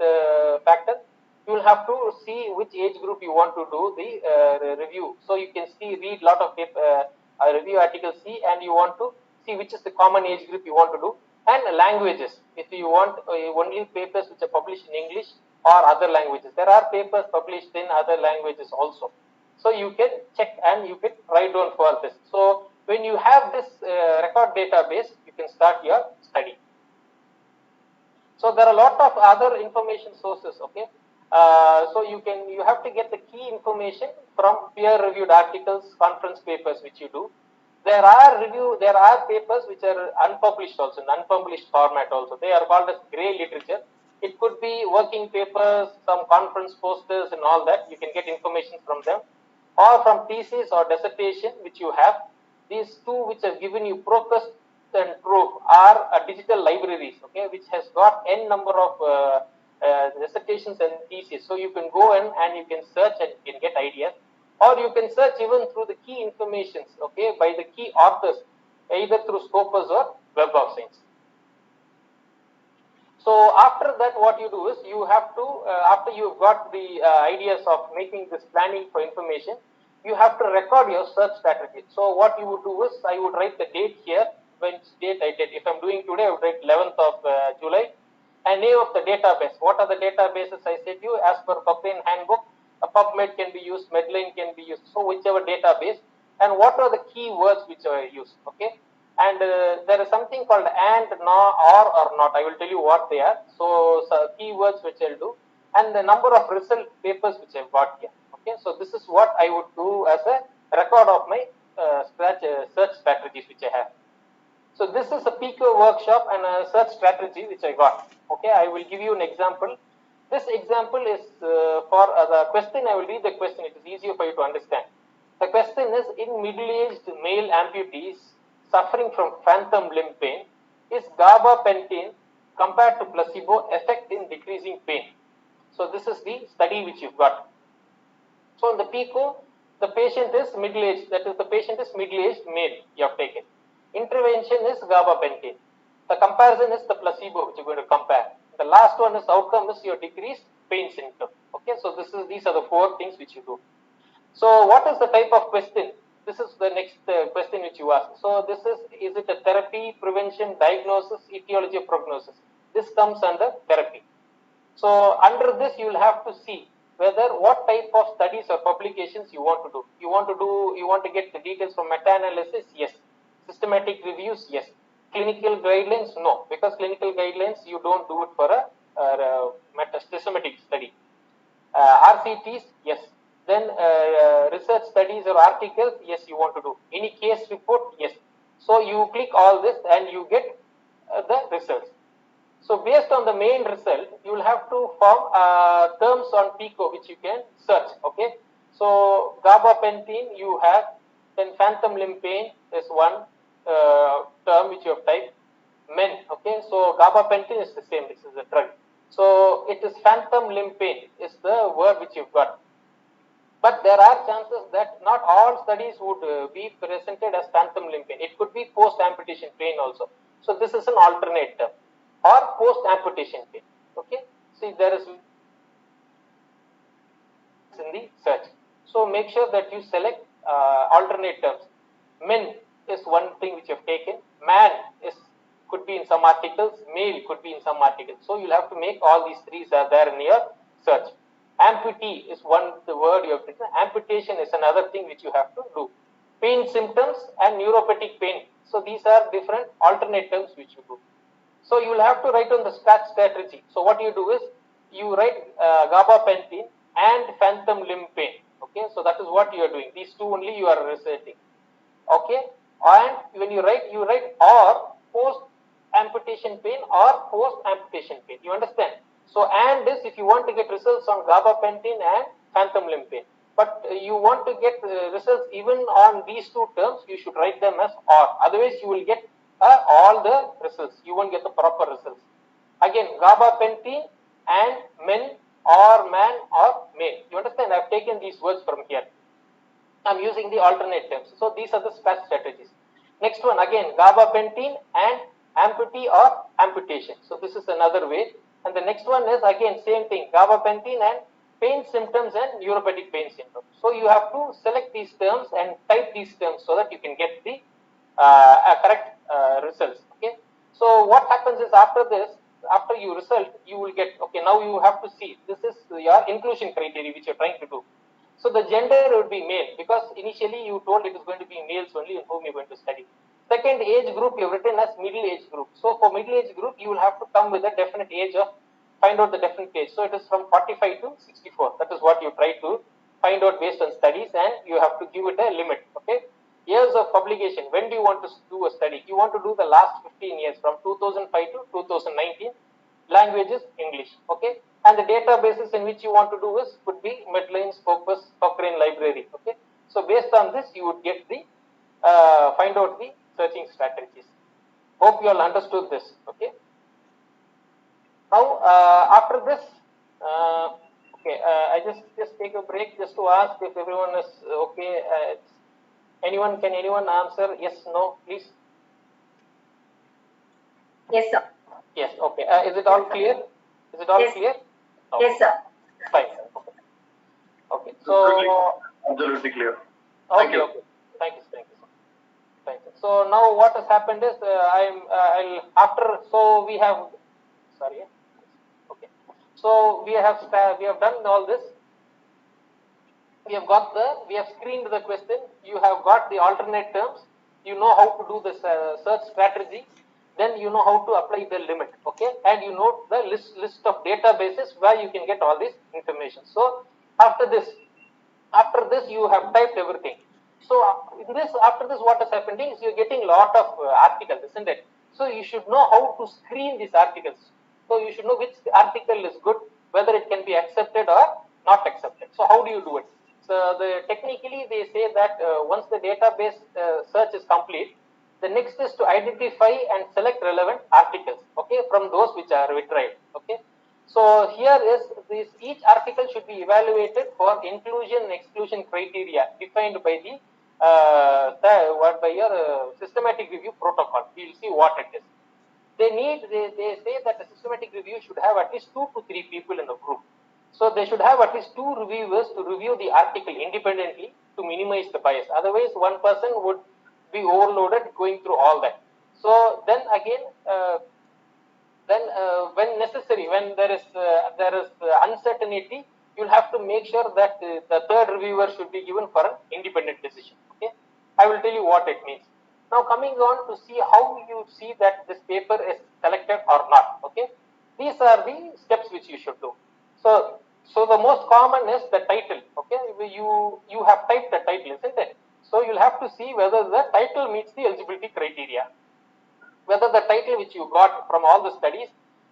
factor. You will have to see which age group you want to do the review. So you can read lot of review articles, and you want to see which is the common age group you want to do. And languages. If you want only papers which are published in English or other languages, there are papers published in other languages also. So you can check and you can write down for this. So when you have this record database, you can start your study. So there are a lot of other information sources. Okay, so you have to get the key information from peer-reviewed articles, conference papers which you do. There are papers which are unpublished also, in unpublished format also. They are called as grey literature. It could be working papers, some conference posters and all that. You can get information from them, or from thesis or dissertation which you have. These two which have given you Procus and Prof are digital libraries, okay, which has got n number of dissertations and theses. So you can go in and you can search and you can get ideas, or you can search even through the key informations, okay, by the key authors, either through Scopus or Web of Science. So after that, what you do is you have to, after you've got the ideas of making this planning for information, you have to record your search strategy. So what you would do is, I would write the date here, which date I did. If I'm doing today, I would write 11th of July, and name of the database. What are the databases I said you? As per Cochrane handbook, a PubMed can be used, Medline can be used, so whichever database, and what are the keywords which are used, okay? And there is something called and, no, or not. I will tell you what they are. So keywords which I'll do, and the number of result papers which I've got here. Okay, so this is what I would do as a record of my search strategies which I have. So this is a PICO workshop and a search strategy which I got. Okay, I will give you an example. This example is for the question. I will read the question. It is easier for you to understand. The question is, in middle-aged male amputees suffering from phantom limb pain, is gabapentin compared to placebo effect in decreasing pain? So this is the study which you've got. So in the PICO, the patient is middle-aged, that is the patient is middle-aged male, you have taken. Intervention is gabapentin. The comparison is the placebo which you're going to compare. The last one is outcome is your decreased pain symptom. Okay, so these are the four things which you do. So what is the type of question? This is the next question which you ask. So this is it a therapy, prevention, diagnosis, etiology of prognosis? This comes under therapy. So under this you will have to see whether what type of studies or publications you want to do. You want to get the details from meta-analysis? Yes. Systematic reviews? Yes. Clinical guidelines? No, because clinical guidelines you don't do it for a systematic study. RCTs, yes. Then research studies or articles, yes, you want to do. Any case report, yes. So you click all this and you get the results. So based on the main result, you will have to form terms on PICO which you can search. Okay. So gabapentin you have, then phantom limb pain is one term which you have typed. Men. Okay. So gabapentin is the same. This is a drug. So it is phantom limb pain is the word which you've got. But there are chances that not all studies would be presented as phantom limb pain. It could be post amputation pain also. So this is an alternate term, or post amputation pain. Okay. See, there is in the search. So make sure that you select alternate terms. Men is one thing which you have taken. Man is could be in some articles. Male could be in some articles. So you'll have to make all these three are there in your search. Amputee is one the word you have taken. Amputation is another thing which you have to do. Pain symptoms and neuropathic pain. So these are different alternate terms which you do. So you will have to write on the stat strategy. So what you do is you write gabapentin and phantom limb pain. Okay, so that is what you are doing. These two only you are researching. Okay, and when you write or post amputation pain or post amputation pain. You understand? So and this if you want to get results on gabapentin and phantom limb pain. But you want to get results even on these two terms, you should write them as or. Otherwise, you will get all the results. You won't get the proper results. Again, gabapentin and men or man or male. You understand? I've taken these words from here. I'm using the alternate terms. So these are the strategies. Next one again, gabapentin and amputee or amputation. So this is another way. And the next one is again same thing, gabapentin and pain symptoms and neuropathic pain syndrome. So you have to select these terms and type these terms so that you can get the correct results. Okay. So what happens is after this, after you result, you will get, okay, now you have to see, this is your inclusion criteria which you're trying to do. So the gender would be male because initially you told it is going to be males only in whom you're going to study. Second age group you have written as middle age group. So for middle age group, you will have to come with a definite age of, find out the definite age. So it is from 45 to 64. That is what you try to find out based on studies, and you have to give it a limit. Okay. Years of publication. When do you want to do a study? You want to do the last 15 years from 2005 to 2019. Language is English. Okay. And the databases in which you want to do is could be Medline's, Scopus, Cochrane Library. Okay. So based on this, you would get the find out the searching strategies. Hope you all understood this. Okay. Now after this, okay, I just take a break just to ask if everyone is okay. Anyone, can anyone answer yes, no, please? Yes, sir. Yes, okay. Is it all clear? Is it all clear? Okay. Yes, sir. Fine. Okay. Okay. So absolutely clear. Okay, Thank you. okay. Thank you. Thank you. So now what has happened is so we have sorry. Okay. So we have done all this. We have screened the question. You have got the alternate terms. You know how to do the search strategy. Then you know how to apply the limit. Okay, and you know the list of databases where you can get all this information. So after this you have typed everything. So after this, what is happening is you're getting a lot of articles, isn't it? So you should know how to screen these articles. So you should know which article is good, whether it can be accepted or not accepted. So how do you do it? So technically they say that once the database search is complete, the next is to identify and select relevant articles, okay, from those which are retrieved, okay. So here is this, each article should be evaluated for inclusion and exclusion criteria defined by the your systematic review protocol. We will see what it is. They say that the systematic review should have at least 2 to 3 people in the group. So they should have at least 2 reviewers to review the article independently to minimize the bias. Otherwise, one person would be overloaded going through all that. So then again, when necessary, when there is uncertainty, you'll have to make sure that the third reviewer should be given for an independent decision. Okay, I will tell you what it means. Now coming on to see how you see that this paper is selected or not. Okay, these are the steps which you should do. So So the most common is the title. Okay, you have typed the title, isn't it? So you'll have to see whether the title meets the eligibility criteria, whether the title which you got from all the studies,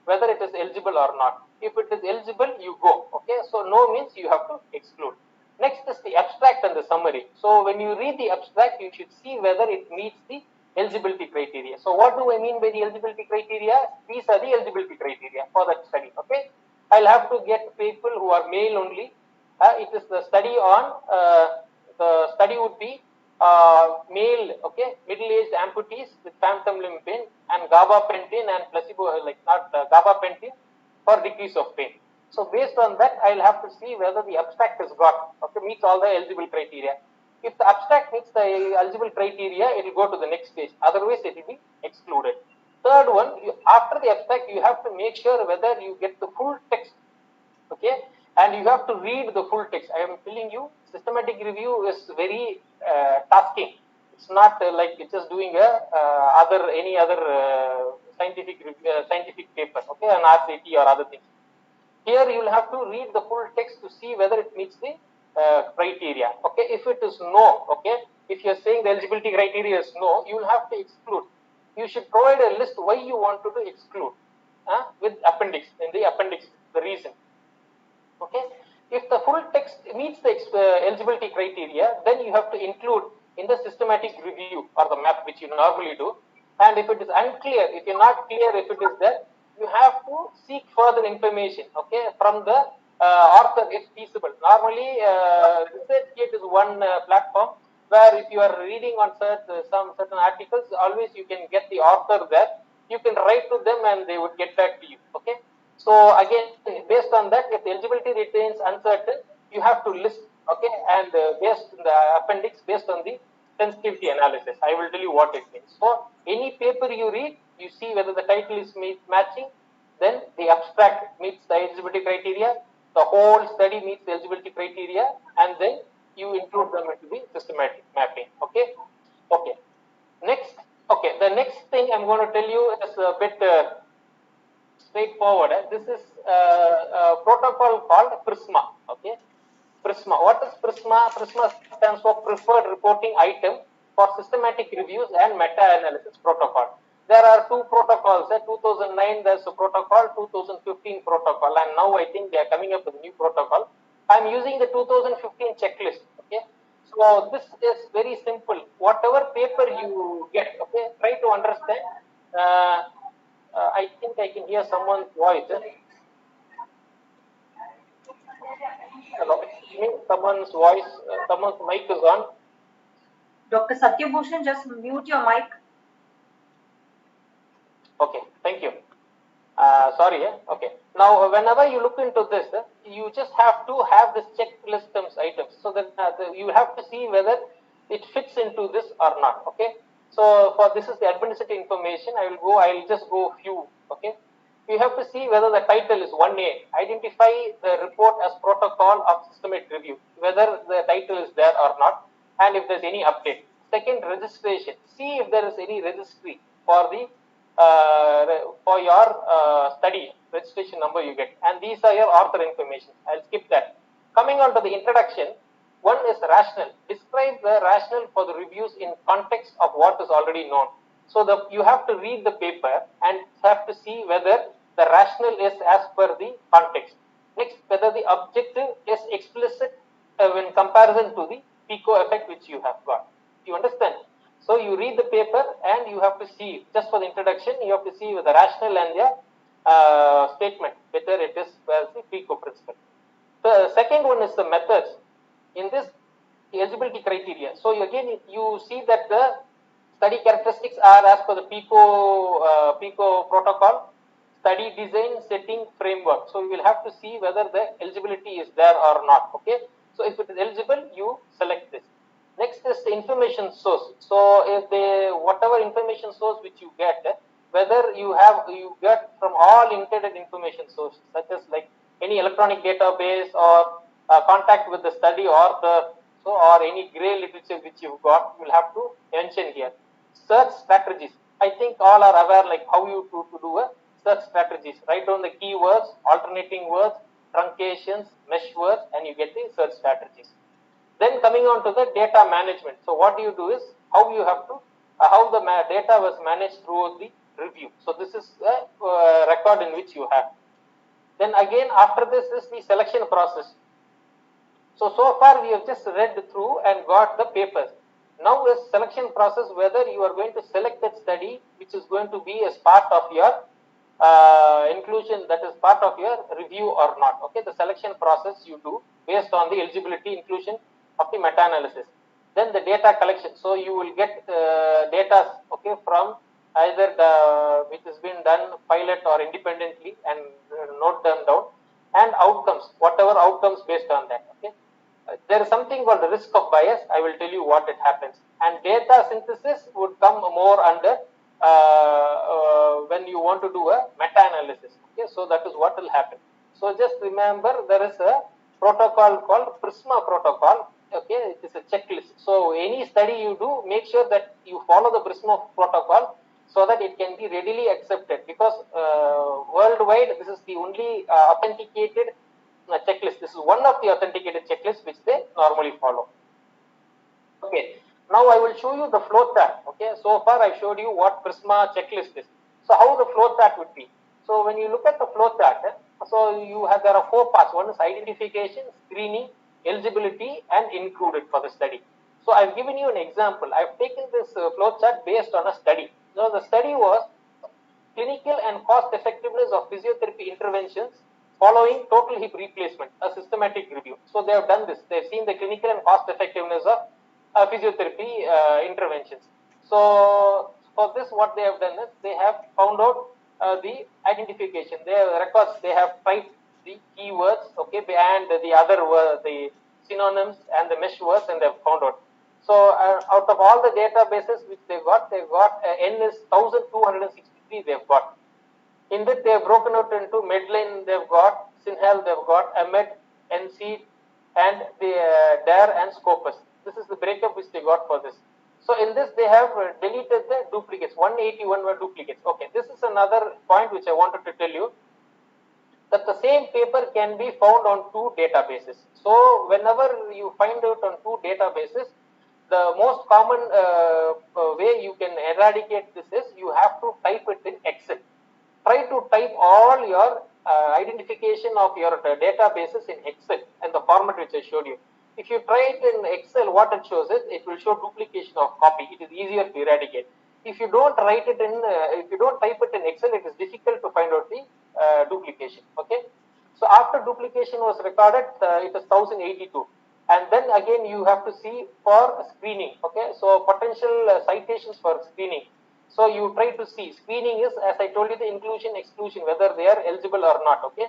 whether it is eligible or not. If it is eligible, you go. Okay, so no means you have to exclude. Next is the abstract and the summary. So when you read the abstract, you should see whether it meets the eligibility criteria. So what do I mean by the eligibility criteria? These are the eligibility criteria for that study. Okay, I'll have to get people who are male only. It is the study on, the study would be male, okay, middle-aged amputees with phantom limb pain and gabapentin and placebo, like not gabapentin for decrease of pain. So based on that, I'll have to see whether the abstract is got, okay, meets all the eligible criteria. If the abstract meets the eligible criteria, it will go to the next stage. Otherwise, it will be excluded. Third one, after the abstract, you have to make sure whether you get the full text, okay, and you have to read the full text. I am telling you, systematic review is very tasking. It's not like it's just doing any other scientific paper, okay, an RCT or other things. Here you will have to read the full text to see whether it meets the criteria. Okay, if it is no, okay, if you are saying the eligibility criteria is no, you will have to exclude. You should provide a list why you want to exclude with appendix, in the appendix, the reason. Okay, if the full text meets the eligibility criteria, then you have to include in the systematic review or the map which you normally do. And if it is unclear, if you're not clear if it is there, you have to seek further information, okay, from the author if feasible. Normally, ResearchGate is one platform where if you are reading on some certain articles, always you can get the author there. You can write to them and they would get back to you. Okay. So again, based on that, if the eligibility remains uncertain, you have to list, okay, and based on the appendix, based on the sensitivity analysis, I will tell you what it means. So any paper you read, you see whether the title is matching, then the abstract meets the eligibility criteria, the whole study meets the eligibility criteria, and then you include them into the systematic mapping. Okay. Okay. Next, okay, the next thing I'm going to tell you is a bit straightforward. This is a protocol called PRISMA. Okay, PRISMA. What is PRISMA? PRISMA stands for Preferred Reporting Item for Systematic Reviews and Meta-Analysis Protocol. There are two protocols. 2009 there's a protocol, 2015 protocol, and now I think they are coming up with a new protocol. I'm using the 2015 checklist. Okay, so this is very simple. Whatever paper you get, okay, try to understand. I think I can hear someone's voice. Hello, someone's voice, someone's mic is on. Dr. Satyabhushan, just mute your mic. Okay, thank you. Sorry. Okay. Now, whenever you look into this, you just have to have this checklist items, so that you have to see whether it fits into this or not. Okay. So for this is the administrative information. I'll just go few. Okay. You have to see whether the title is 1A. Identify the report as protocol of systematic review, whether the title is there or not, and if there's any update. Second, registration. See if there is any registry for the for your study, registration number you get, and these are your author information. I'll skip that. Coming on to the introduction, one is rationale. Describe the rationale for the reviews in context of what is already known. So you have to read the paper and have to see whether the rationale is as per the context. Next, whether the objective is explicit in comparison to the PICO effect which you have got. You understand? So you read the paper and you have to see, just for the introduction, you have to see the rationale and the statement, whether it is as the PICO principle. The second one is the methods. In this, the eligibility criteria. So you see that the study characteristics are as per the PICO protocol, study design, setting, framework. So you will have to see whether the eligibility is there or not. Okay. So if it is eligible, you select this. Next is the information source. So if whatever information source which you get, whether you get from all intended information sources, such as like any electronic database or contact with the study author, or any gray literature which you've got, you will have to mention here. Search strategies. I think all are aware like how you to do a search strategies. Write down the keywords, alternating words, truncations, mesh words, and you get the search strategies. Then coming on to the data management. So what do you do is how you have to, how the data was managed throughout the review. So this is the record in which you have. Then again, after this is the selection process. So far we have just read through and got the papers. Now is selection process, whether you are going to select that study which is going to be as part of your inclusion, that is part of your review or not. Okay, the selection process you do based on the eligibility inclusion of the meta-analysis. Then the data collection. So you will get data, okay, from either the which has been done pilot or independently and note them down, and outcomes, whatever outcomes based on that. Okay, there is something called the risk of bias. I will tell you what it happens. And data synthesis would come more under when you want to do a meta-analysis. Okay, so that is what will happen. So just remember, there is a protocol called PRISMA protocol. Okay, it is a checklist. So any study you do, make sure that you follow the PRISMA protocol so that it can be readily accepted, because worldwide this is the only authenticated checklist. This is one of the authenticated checklists which they normally follow. Okay, now I will show you the flow chart. Okay, so far I showed you what PRISMA checklist is. So how the flow chart would be. So when you look at the flow chart, so you have, there are 4 parts. One is identification, screening, eligibility, and included for the study. So I've given you an example. I've taken this flow chart based on a study. So the study was clinical and cost effectiveness of physiotherapy interventions following total hip replacement, a systematic review. So they have done this. They've seen the clinical and cost effectiveness of physiotherapy interventions. So for this, what they have done is they have found out the identification. They have records. They have typed the keywords, okay, and the other the synonyms and the mesh words, and they have found out. So out of all the databases which they got N is 1263 they've got. In that they have broken out into Medline, they've got Sinhal, they've got Ahmed, NC, and the DARE and Scopus. This is the breakup which they got for this. So in this they have deleted the duplicates. 181 were duplicates. Okay, this is another point which I wanted to tell you, that the same paper can be found on 2 databases. So whenever you find out on 2 databases, the most common way you can eradicate this is you have to type it in Excel. Try to type all your identification of your databases in Excel and the format which I showed you. If you try it in Excel, what it shows is it will show duplication of copy. It is easier to eradicate. If you don't write it in, if you don't type it in Excel, it is difficult to find out the duplication. Okay. So after duplication was recorded, it is 1082. And then again you have to see for screening. Okay, so potential citations for screening. So you try to see, screening is, as I told you, the inclusion, exclusion, whether they are eligible or not. Okay,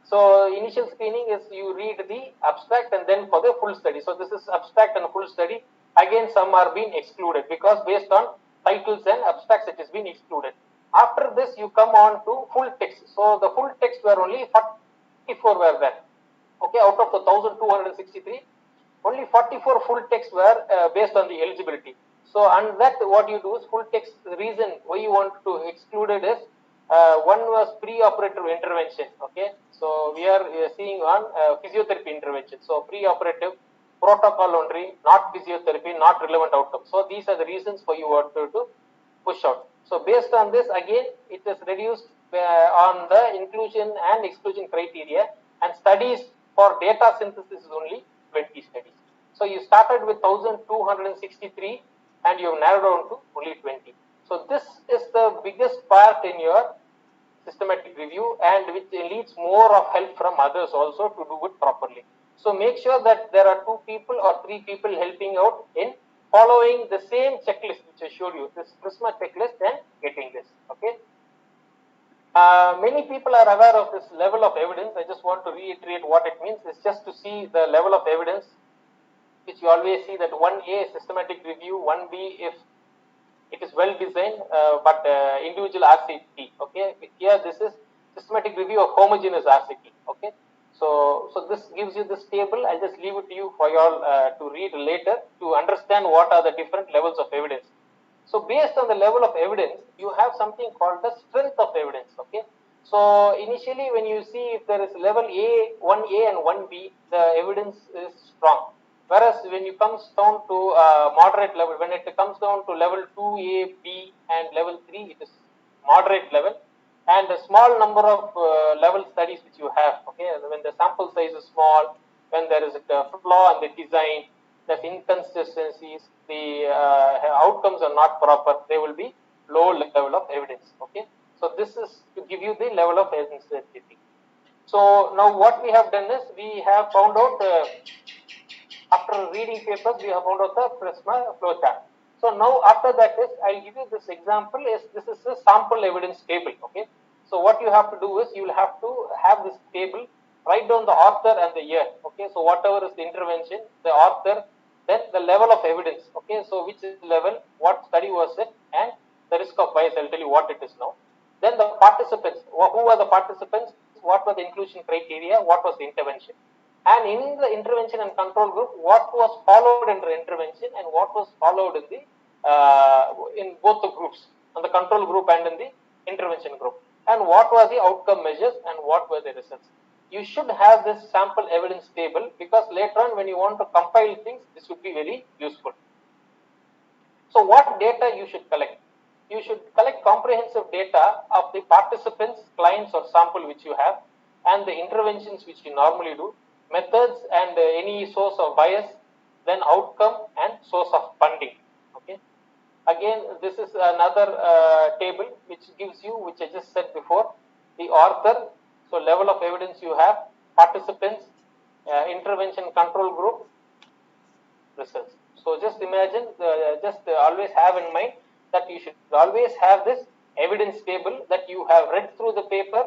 so initial screening is you read the abstract and then for the full study. So this is abstract and full study. Again, some are being excluded because based on titles and abstracts it is being excluded. After this you come on to full text. So the full text were only 44 were there. Okay, out of the 1263, only 44 full text were based on the eligibility. So, and that what you do is full text. The reason why you want to exclude it is one was pre-operative intervention. Okay, so we are seeing on physiotherapy intervention. So pre-operative protocol only, not physiotherapy, not relevant outcome. So these are the reasons for you want to push out. So based on this, again it is reduced on the inclusion and exclusion criteria, and studies for data synthesis is only 20 studies. So you started with 1263 and you have narrowed down to only 20. So this is the biggest part in your systematic review, and which needs more of help from others also to do it properly. So make sure that there are 2 people or 3 people helping out in following the same checklist which I showed you, this PRISMA checklist, and getting this. Okay. Many people are aware of this level of evidence. I just want to reiterate what it means. It's just to see the level of evidence, which you always see that 1A systematic review, 1B if it is well designed, but individual RCT. Okay, here this is systematic review of homogeneous RCT. Okay, so this gives you this table. I'll just leave it to you for you all to read later to understand what are the different levels of evidence. So based on the level of evidence, you have something called the strength of evidence. Okay, So initially when you see if there is level A, 1A and 1B, the evidence is strong. Whereas when it comes down to moderate level, when it comes down to level 2A, B and level 3, it is moderate level. And a small number of level studies which you have, okay, when the sample size is small, when there is a flaw in the design, there's inconsistencies, the outcomes are not proper, they will be low level of evidence, okay. So this is to give you the level of evidence sensitivity. So now what we have done is we have found out after reading papers we have found out the Prisma flowchart. So now after that is I'll give you this example is this is a sample evidence table, okay. So what you have to do is you will have to have this table, write down the author and the year, okay. So whatever is the intervention, the author, then the level of evidence, okay. So which level, what study was it, and the risk of bias, I'll tell you what it is now. Then the participants, who are the participants, what were the inclusion criteria, what was the intervention. And in the intervention and control group, what was followed in the intervention and what was followed in the in both the groups, on the control group and in the intervention group, and what were the outcome measures and what were the results. You should have this sample evidence table because later on when you want to compile things, this would be very useful. So what data you should collect? You should collect comprehensive data of the participants, clients or sample which you have, and the interventions which you normally do, methods and any source of bias, then outcome and source of funding, okay. Again, this is another table which gives you, which I just said before, the author, so level of evidence you have, participants, intervention control group, results. So just imagine, always have in mind that you should always have this evidence table that you have read through the paper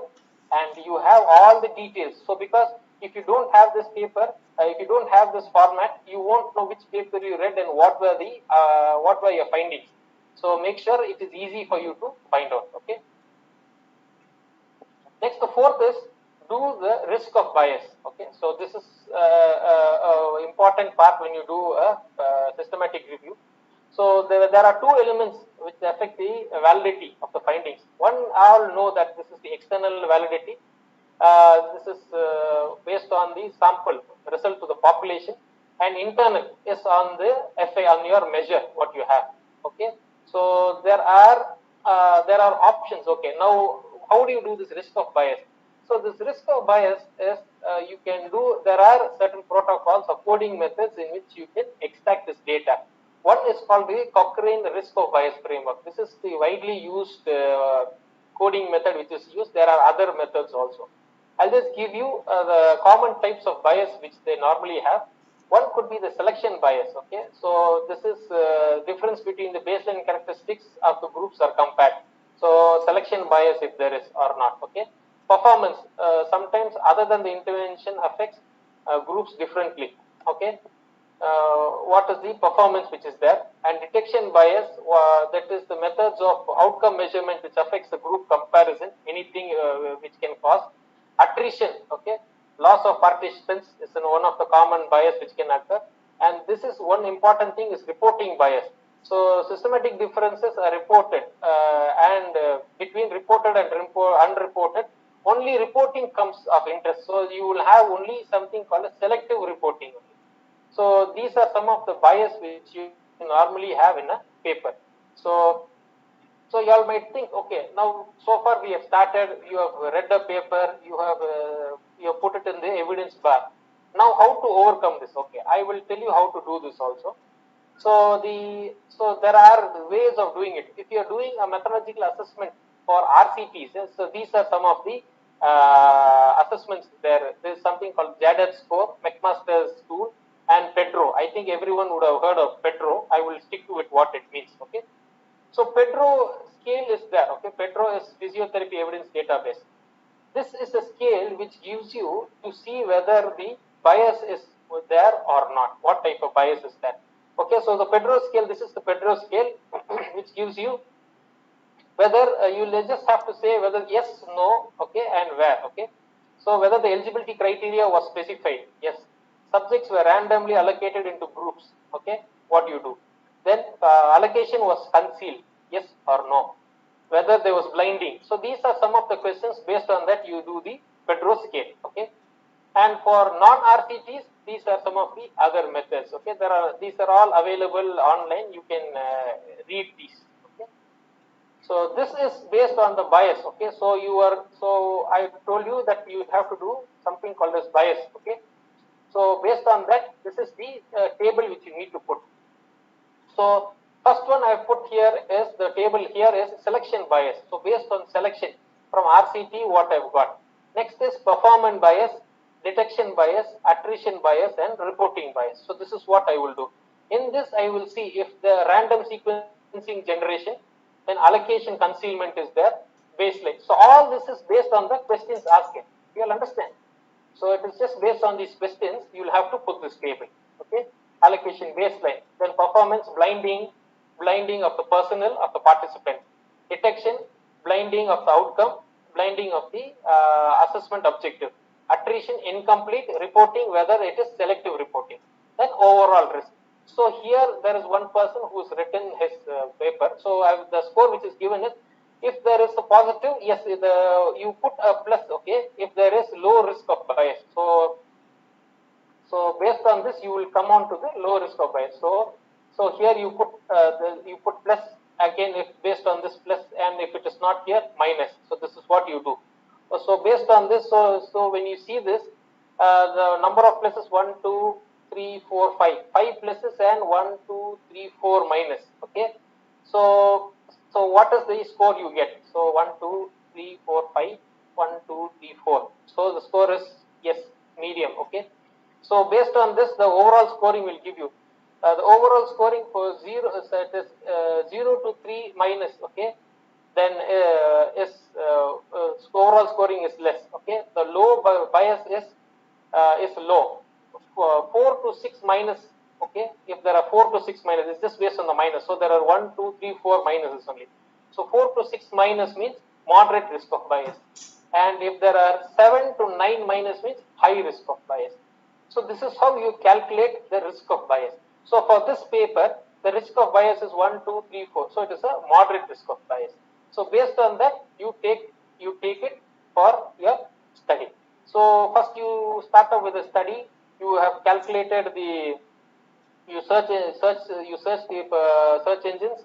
and you have all the details. So because if you don't have this paper, if you don't have this format, you won't know which paper you read and what were your findings. So make sure it is easy for you to find out, okay. Next, the fourth is do the risk of bias, okay. So this is important part when you do a systematic review. So there are two elements which affect the validity of the findings. One, all know that this is the external validity. This is based on the sample result to the population, and internal is on the FA, on your measure what you have, okay. So there are options, okay. Now how do you do this risk of bias? So this risk of bias is you can do, there are certain protocols or coding methods in which you can extract this data. One is called the Cochrane risk of bias framework. This is the widely used coding method which is used. There are other methods also. I'll just give you the common types of bias which they normally have. One could be the selection bias, okay. So this is difference between the baseline characteristics of the groups are compared. So selection bias if there is or not, okay. Performance, sometimes other than the intervention affects groups differently, okay. What is the performance which is there, and detection bias, that is the methods of outcome measurement which affects the group comparison, anything which can cause attrition, okay. Loss of participants is one of the common bias which can occur, and this is one important thing is reporting bias. So systematic differences are reported and between reported and unreported, only reporting comes of interest. So you will have only something called a selective reporting. So these are some of the bias which you normally have in a paper. So you all might think, okay, now so far we have started, you have read the paper, you have put it in the evidence bar. Now how to overcome this? Okay, I will tell you how to do this also. So there are ways of doing it. If you are doing a methodological assessment for RCTs, so these are some of the assessments there. There is something called JADET score, McMaster's tool, and Pedro. I think everyone would have heard of Pedro. I will stick to it what it means, okay. So Pedro scale is there, okay. Pedro is physiotherapy evidence database. This is a scale which gives you to see whether the bias is there or not, what type of bias is there. Okay, so the Pedro scale, this is the Pedro scale which gives you whether you just have to say whether yes, no, okay, and where, okay. So whether the eligibility criteria was specified, yes. Subjects were randomly allocated into groups, okay, what you do. Then allocation was concealed, yes or no. whether there was blinding. So these are some of the questions. Based on that, you do the Pedro scale. Okay. And for non-RCTs, these are some of the other methods. Okay, these are all available online. You can read these. Okay, so this is based on the bias. Okay, so I told you that you have to do something called as bias. Okay, so based on that, this is the table which you need to put. So first one I put here is the table here is selection bias. So based on selection from RCT, what I've got. Next is performance bias, detection bias, attrition bias, and reporting bias. So this is what I will do. In this, I will see if the random sequencing generation, then allocation concealment is there, baseline. So all this is based on the questions asked. You will understand. So it is just based on these questions, you will have to put this table. Okay, allocation baseline, then performance blinding of the personnel of the participant, detection, blinding of the outcome, blinding of the assessment objective, attrition, incomplete, reporting whether it is selective reporting, then overall risk. So here there is one person who has written his paper. So the score which is given is, if there is a positive, yes, you put a plus. Okay, if there is low risk of bias, so based on this, you will come on to the low risk of bias. So here you put plus again, if based on this plus, and if it is not here, minus. So this is what you do. So based on this, so when you see this, the number of pluses 1, 2, 3, 4, 5, 5 pluses and 1, 2, 3, 4 minus. Okay, so what is the score you get? So 1, 2, 3, 4, 5, 1, 2, 3, 4. So the score is yes, medium. Okay. So based on this, the overall scoring will give you. The overall scoring for 0 is 0 to 3 minus. Okay, then overall scoring is less. Okay, the low bias is low. 4 to 6 minus. Okay, if there are 4 to 6 minus, it's just based on the minus. So there are 1, 2, 3, 4 minuses only. So 4 to 6 minus means moderate risk of bias, and if there are 7 to 9 minus means high risk of bias. So this is how you calculate the risk of bias. So for this paper, the risk of bias is 1, 2, 3, 4. So it is a moderate risk of bias. So based on that, you take it for your study. So first you start off with a study. You have calculated you search the search engines,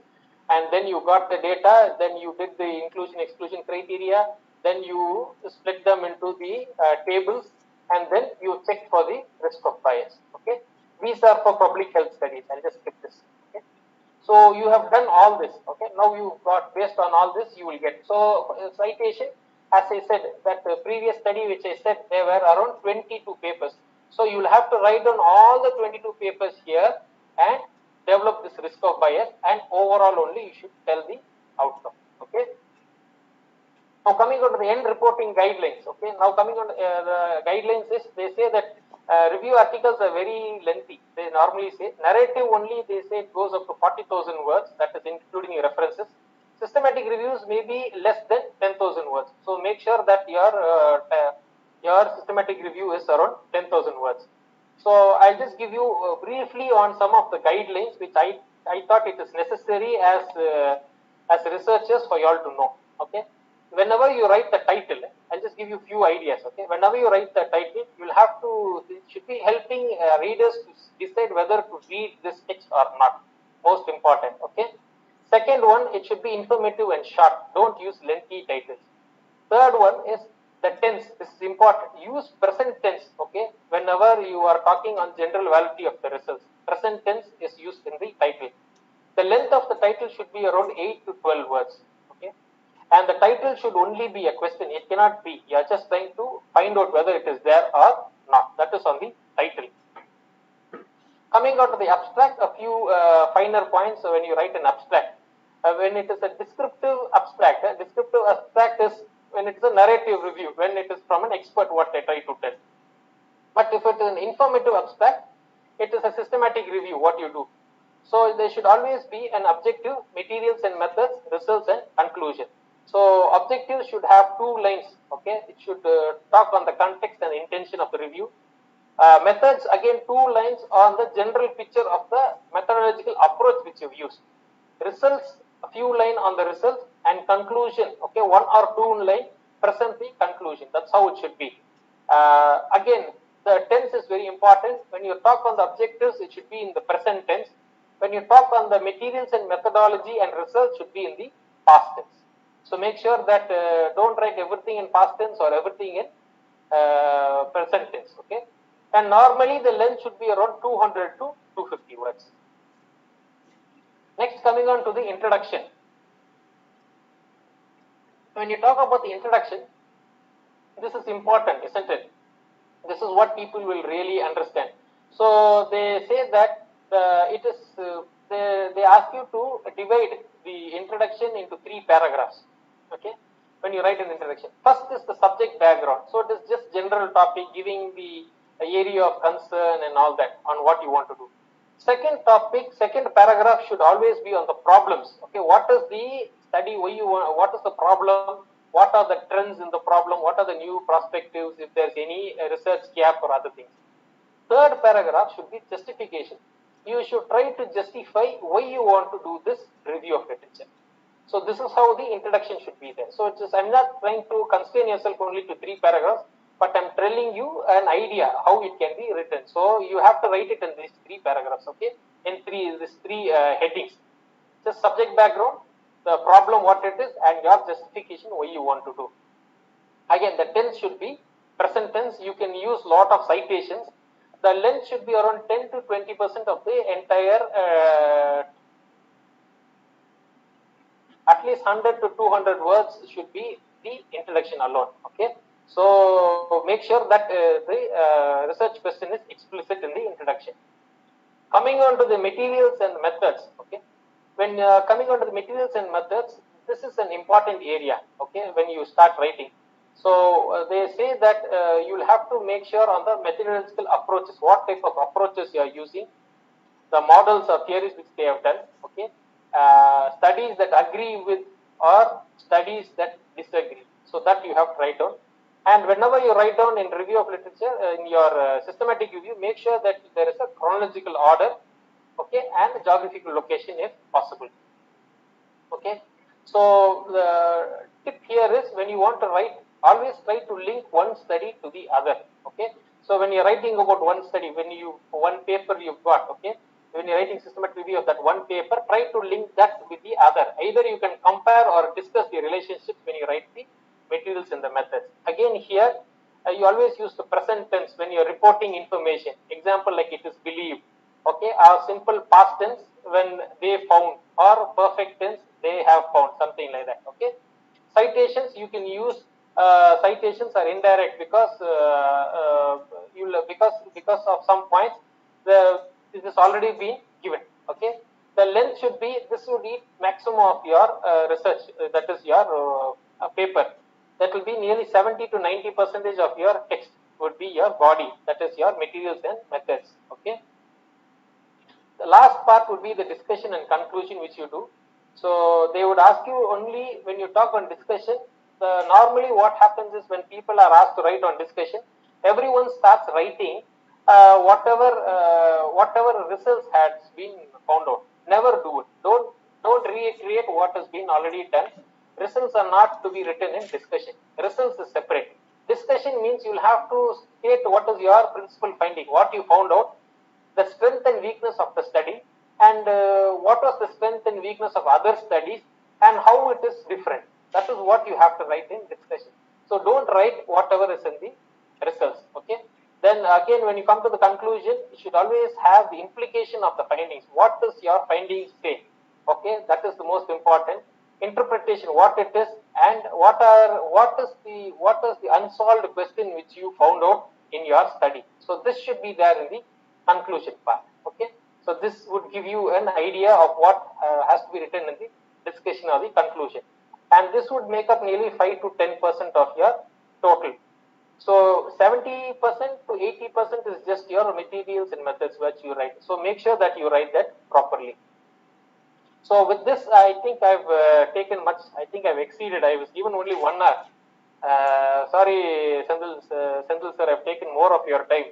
and then you got the data. Then you did the inclusion exclusion criteria. Then you split them into the tables, and then you check for the risk of bias. Okay, these are for public health studies. I'll just skip this. Okay, so you have done all this. Okay, now you got, based on all this, you will get. So citation, as I said, that the previous study which I said, there were around 22 papers. So you will have to write down all the 22 papers here and develop this risk of bias, and overall only you should tell the outcome. Okay. Now coming on to the end reporting guidelines. Okay. Now coming on the guidelines is, they say that review articles are very lengthy. They normally say narrative only, they say it goes up to 40,000 words, that is including references. Systematic reviews may be less than 10,000 words. So make sure that your systematic review is around 10,000 words. So I'll just give you briefly on some of the guidelines which I thought it is necessary as researchers for you all to know. Okay. Whenever you write the title, I'll just give you a few ideas. Okay. Whenever you write the title, you'll have to, it should be helping readers to decide whether to read this text or not. Most important. Okay. Second one, it should be informative and short. Don't use lengthy titles. Third one is the tense. This is important. Use present tense. Okay. Whenever you are talking on general validity of the results, present tense is used in the title. The length of the title should be around 8 to 12 words. Okay. And the title should only be a question. It cannot be, you are just trying to find out whether it is there or not. That is on the title. Coming out to the abstract, a few finer points when you write an abstract. When it is a descriptive abstract is when it is a narrative review, when it is from an expert what they try to tell. But if it is an informative abstract, it is a systematic review what you do. So there should always be an objective, materials and methods, results and conclusion. So objectives should have 2 lines. Okay, it should talk on the context and intention of the review. Methods, again 2 lines on the general picture of the methodological approach which you've used. Results, a few lines on the results, and conclusion. Okay, 1 or 2 line, present the conclusion. That's how it should be. Again, the tense is very important. When you talk on the objectives, it should be in the present tense. When you talk on the materials and methodology and results, should be in the past tense. So make sure that don't write everything in past tense or everything in present tense. Okay, and normally the length should be around 200 to 250 words. Next, coming on to the introduction. When you talk about the introduction, this is important, isn't it? This is what people will really understand. So they say that it is they ask you to divide the introduction into 3 paragraphs. Okay, when you write an introduction, first is the subject background. So it is just general topic, giving the area of concern and all that on what you want to do. Second topic, second paragraph should always be on the problems. Okay, what is the study? Why you want? What is the problem? What are the trends in the problem? What are the new perspectives? If there's any research gap or other things. Third paragraph should be justification. You should try to justify why you want to do this review of literature. So this is how the introduction should be there. So I'm not trying to constrain yourself only to 3 paragraphs, but I'm telling you an idea how it can be written. So you have to write it in these 3 paragraphs, okay? In these three headings. Just subject background, the problem what it is, and your justification why you want to do. Again, the tense should be present tense. You can use lot of citations. The length should be around 10 to 20% of the entire at least 100 to 200 words should be the introduction alone. Okay, so make sure that the research question is explicit in the introduction. Coming on to the materials and methods. Okay, when coming on to the materials and methods, this is an important area. Okay, when you start writing, so they say that you'll have to make sure on the methodological approaches, what type of approaches you are using, the models or theories which they have done. Okay, studies that agree with or studies that disagree. So that you have to write down. And whenever you write down in review of literature, in your systematic review, make sure that there is a chronological order, okay, and geographical location if possible. Okay, so the tip here is when you want to write, always try to link one study to the other. Okay, so when you're writing about one study, one paper you've got, okay, when you're writing systematic review of that one paper, try to link that with the other. Either you can compare or discuss the relationships when you write the materials and the methods. Again here, you always use the present tense when you're reporting information. Example like it is believed, okay, or simple past tense when they found, or perfect tense they have found, something like that. Okay, citations you can use. Citations are indirect because because of some points this has already been given. Okay, the length should be, this would be maximum of your research, that is your paper. That will be nearly 70 to 90% of your text would be your body, that is your materials and methods. Okay, the last part would be the discussion and conclusion which you do. So they would ask you only when you talk on discussion. Normally what happens is when people are asked to write on discussion, everyone starts writing whatever results has been found out. Never do it. Don't recreate what has been already done. Results are not to be written in discussion. Results is separate. Discussion means you'll have to state what is your principal finding, what you found out, the strength and weakness of the study, and what was the strength and weakness of other studies, and how it is different. That is what you have to write in discussion. So don't write whatever is in the results. Okay. Then again, when you come to the conclusion, you should always have the implication of the findings. What does your findings say? Okay, that is the most important. Interpretation, what it is, and what is the unsolved question which you found out in your study. So this should be there in the conclusion part. Okay, so this would give you an idea of what has to be written in the discussion or the conclusion, and this would make up nearly 5 to 10% of your total. So 70% to 80% is just your materials and methods which you write. So make sure that you write that properly. So with this, I think I've taken much. I think I've exceeded. I was given only 1 hour. Sorry, Sendil sir, I've taken more of your time.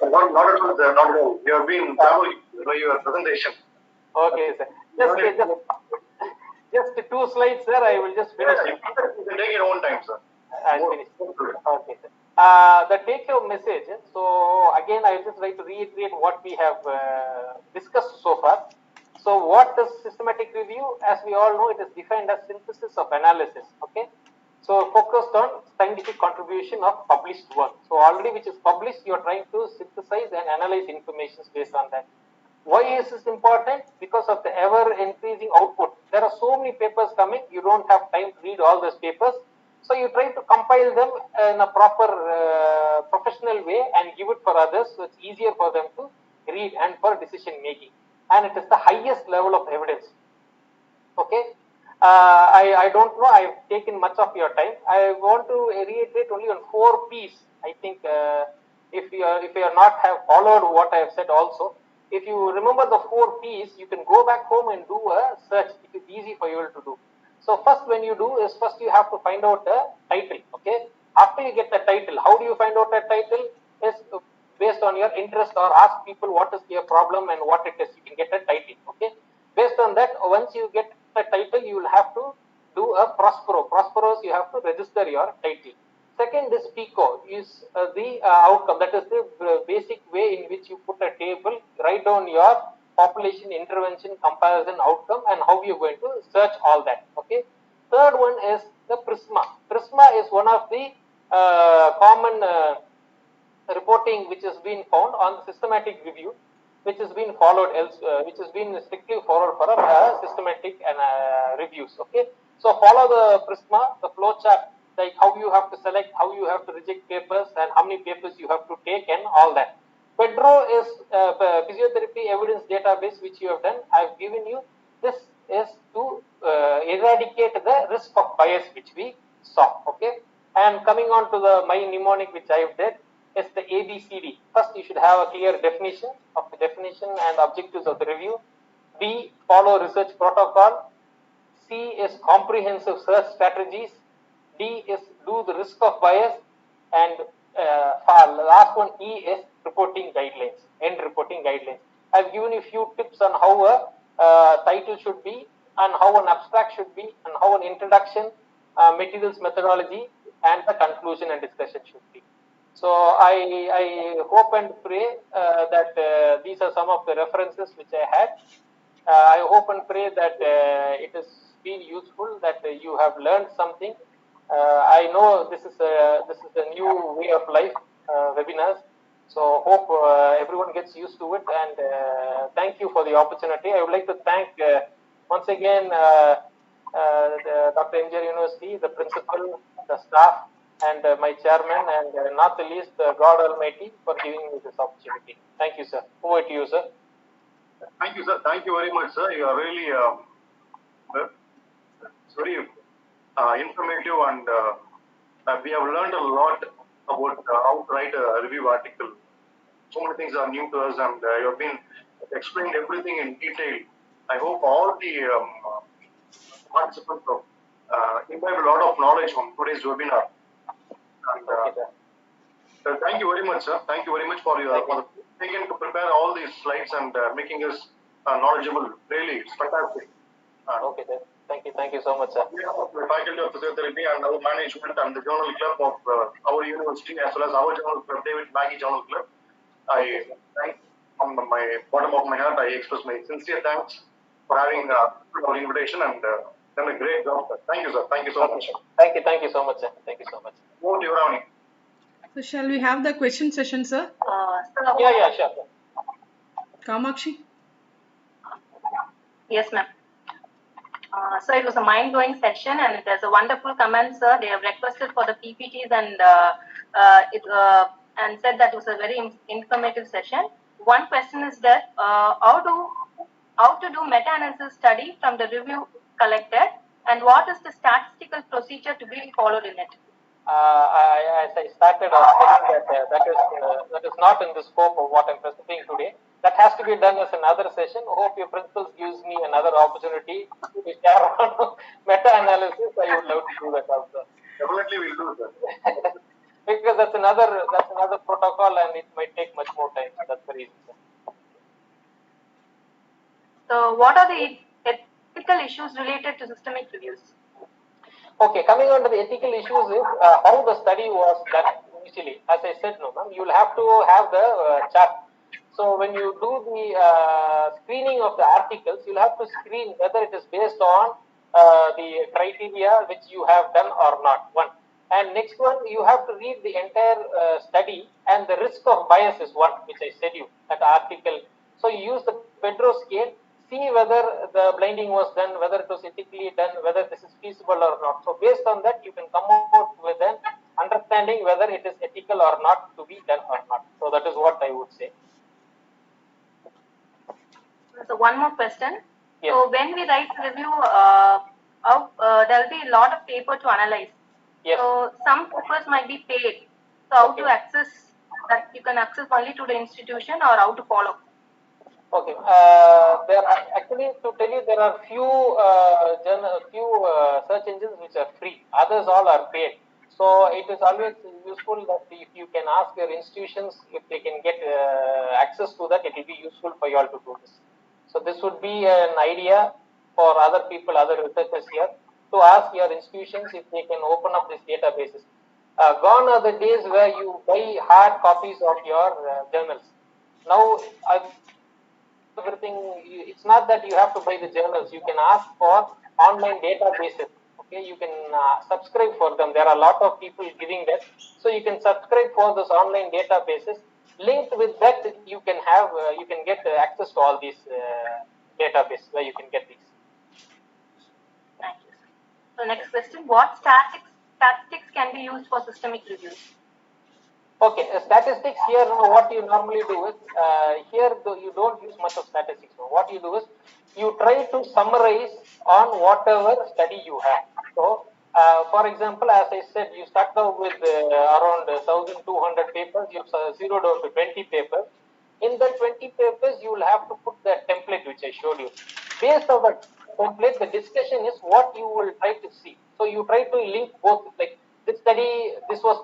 Not at all, sir. Not at all. You have been thorough by your presentation. Okay, sir. Just 2 slides, sir. I will just finish. You can take your own time, sir. I'll finish. Okay, sir. The take-home message. So again, I just like to reiterate what we have discussed so far. So what is systematic review? As we all know, it is defined as synthesis of analysis. Okay. So focused on scientific contribution of published work. So already which is published, you are trying to synthesize and analyze information based on that. Why is this important? Because of the ever increasing output. There are so many papers coming, you don't have time to read all those papers. So you try to compile them in a proper professional way and give it for others, so it's easier for them to read and for decision making. And it is the highest level of evidence. Okay. I don't know, I've taken much of your time. I want to reiterate only on 4 P's. I think if you are not have followed what I have said also, if you remember the 4 P's, you can go back home and do a search. It is easy for you to do. So first when you do is first you have to find out the title. Okay. After you get the title, how do you find out the title? Is based on your interest, or ask people what is their problem and what it is. You can get a title. Okay. Based on that, once you get the title, you will have to do a Prospero. Prosperos, you have to register your title. Second is PICO, is the outcome. That is the basic way in which you put a table, write down your population intervention comparison outcome and how you are going to search all that. Okay. Third one is the Prisma. Prisma is one of the common reporting which has been found on systematic review, which has been followed which has been strictly followed for systematic and reviews. Okay, so follow the Prisma, the flow chart, like how you have to select, how you have to reject papers, and how many papers you have to take, and all that. Pedro is physiotherapy evidence database which you have done. I've given you. This is to eradicate the risk of bias which we saw. Okay, and coming on to the my mnemonic which I have did is the ABCD. First, you should have a clear definition of the definition and objectives of the review. B, follow research protocol. C is comprehensive search strategies. D is do the risk of bias. And last one, E is reporting guidelines, end reporting guidelines. I've given you a few tips on how a title should be, and how an abstract should be, and how an introduction, materials methodology, and the conclusion and discussion should be. So I hope and pray that these are some of the references which I had. I hope and pray that it has been useful, that you have learned something. I know this is a new way of life, webinars. So hope everyone gets used to it, and thank you for the opportunity. I would like to thank once again Dr.M.G.R. University, the principal, the staff, and my chairman, and not the least, God Almighty, for giving me this opportunity. Thank you, sir. Over to you, sir. Thank you, sir. Thank you very much, sir. You are really very informative, and we have learned a lot about how to write a review article. So many things are new to us, and you have been explained everything in detail. I hope all the participants imbibe a lot of knowledge from today's webinar. And, thank you very much, sir. Thank you very much for taking to prepare all these slides and making us knowledgeable. Really, it's fantastic. Okay, sir. Thank you so much, sir. We have the Faculty of Physiotherapy and our management and the Journal Club of our university, as well as our Journal Club, David Maggie Journal Club. I thank from my bottom of my heart. I express my sincere thanks for having our invitation, and done a great job, sir. Thank you, sir. Thank you so much. Thank you so much, sir. Thank you so much. Over to you, Ravani. So shall we have the question session, sir? Yeah, sure. Kamakshi? Yes, ma'am. So it was a mind-blowing session, and there's a wonderful comment, sir. They have requested for the PPTs and said that it was a very informative session. One question is that how to do meta-analysis study from the review collected, and what is the statistical procedure to be followed in it? As I started off saying that is not in the scope of what I'm presenting today. That has to be done as another session. Hope your principals gives me another opportunity to share on meta-analysis. I would love to do that also. Definitely we'll do that. Because that's another protocol, and it might take much more time. So that's the reason. So what are the ethical ethical issues related to systemic reviews? Okay, coming on to the ethical issues is how the study was done initially. As I said, no, ma'am, you will have to have the chart. So when you do the screening of the articles, you'll have to screen whether it is based on the criteria which you have done or not. One. And next one, you have to read the entire study, and the risk of bias is one, which I said you, that article. So you use the Pedro scale, see whether the blinding was done, whether it was ethically done, whether this is feasible or not. So based on that, you can come out with an understanding whether it is ethical or not to be done or not. So that is what I would say. So one more question. Yes. So when we write a review, there will be a lot of paper to analyze. Yes. So some papers might be paid. So how to access that? You can access only to the institution, or how to follow? Okay. There are actually, to tell you, there are few search engines which are free. Others all are paid. So it is always useful that if you can ask your institutions if they can get access to that, it will be useful for you all to do this. So this would be an idea for other people, other researchers here, to ask your institutions if they can open up these databases. Gone are the days where you buy hard copies of your journals. Now, everything, it's not that you have to buy the journals. You can ask for online databases. Okay, you can subscribe for them. There are a lot of people giving that, so you can subscribe for those online databases. Linked with that, you can have you can get access to all these databases where you can get these. Thank you. So next question: what statistics can be used for systemic reviews? Okay, statistics here, what you normally do is, here you don't use much of statistics. What you do is, you try to summarize on whatever study you have. So, for example, as I said, you start out with around 1,200 papers, you have zeroed down to 20 papers. In the 20 papers, you will have to put the template which I showed you. Based on the template, the discussion is what you will try to see. So, you try to link both, like, this study, this is what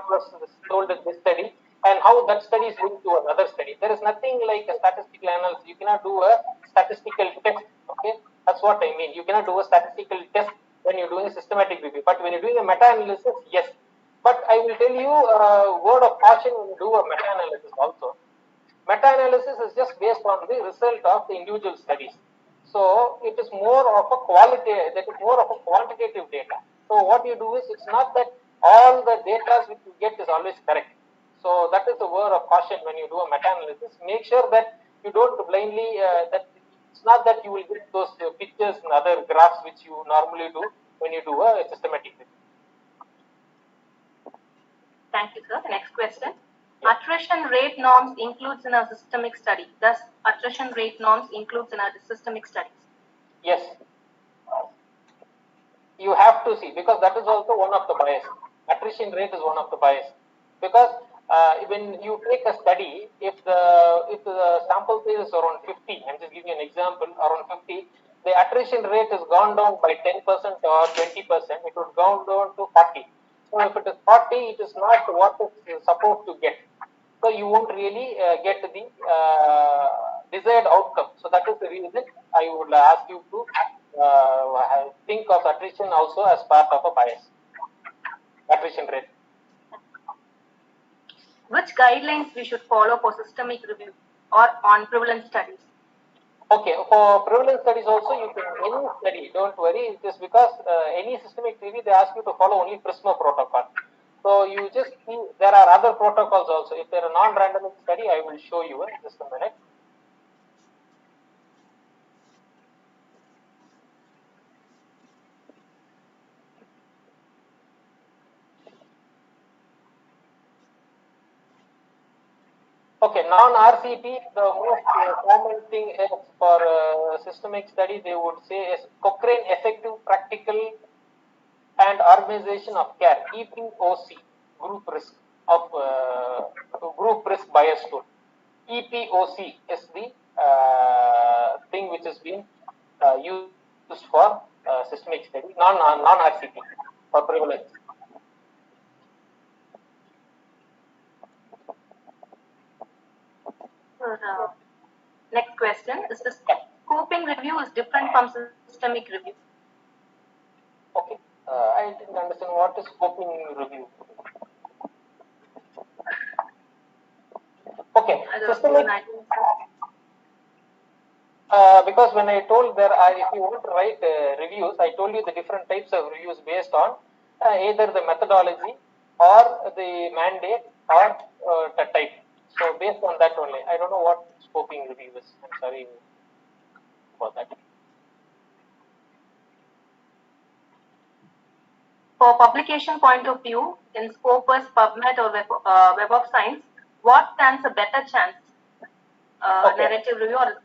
was told in this study, and how that study is linked to another study. There is nothing like a statistical analysis. You cannot do a statistical test. Okay, that's what I mean. You cannot do a statistical test when you're doing a systematic review. But when you're doing a meta-analysis, yes. But I will tell you a word of caution when you do a meta-analysis also. Meta-analysis is just based on the result of the individual studies. So it is more of a quantitative data. So what you do is, it's not that all the data which you get is always correct. So that is a word of caution when you do a meta-analysis. Make sure that you don't blindly, that it's not that you will get those pictures and other graphs which you normally do when you do a systematic review. Thank you, sir. The next question. Attrition rate norms includes in a systemic study. Thus, attrition rate norms includes in our systemic studies. Yes. You have to see, because that is also one of the bias. Attrition rate is one of the bias, because when you take a study, if the sample size is around 50, I'm just giving you an example, around 50, the attrition rate has gone down by 10% or 20%, it would gone down to 40. So if it is 40, it is not what it is supposed to get. So you won't really get the desired outcome. So that is the reason I would ask you to think of attrition also as part of a bias. Attrition rate. Which guidelines we should follow for systemic review or on prevalence studies? Okay, for prevalence studies also, you can, any study, don't worry, it is because any systemic review, they ask you to follow only PRISMA protocol. So you just see, there are other protocols also. If there are non-randomized study, I will show you in just a minute. Okay, non-RCT, the most common thing is for systemic study, they would say is Cochrane Effective Practical and Organization of Care, EPOC, group risk bias tool. EPOC is the thing which has been used for systemic study, non-RCT for prevalence. Next question is this: scoping review is different from systemic review? Okay, I didn't understand what is scoping review. Okay, systemic. Because when I told if you want to write reviews, I told you the different types of reviews based on either the methodology or the mandate or the type. So based on that only. I don't know what scoping review is. I'm sorry for that. For publication point of view, in Scopus, PubMed, or Web of Science, what stands a better chance? Narrative review or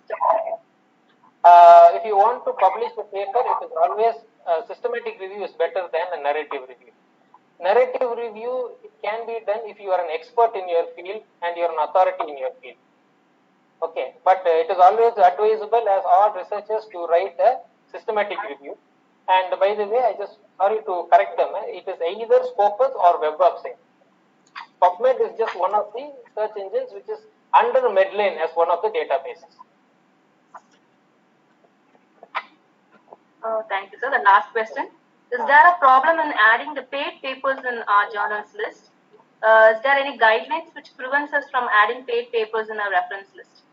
if you want to publish a paper, it is always systematic review is better than a narrative review. Narrative review it can be done if you are an expert in your field and you are an authority in your field. Okay, but it is always advisable as all researchers to write a systematic review. And by the way, I just sorry to correct them. It is either Scopus or Web of Science. PubMed is just one of the search engines which is under Medline as one of the databases. Thank you, sir. The last question. Is there a problem in adding the paid papers in our journals list? Is there any guidelines which prevents us from adding paid papers in our reference list?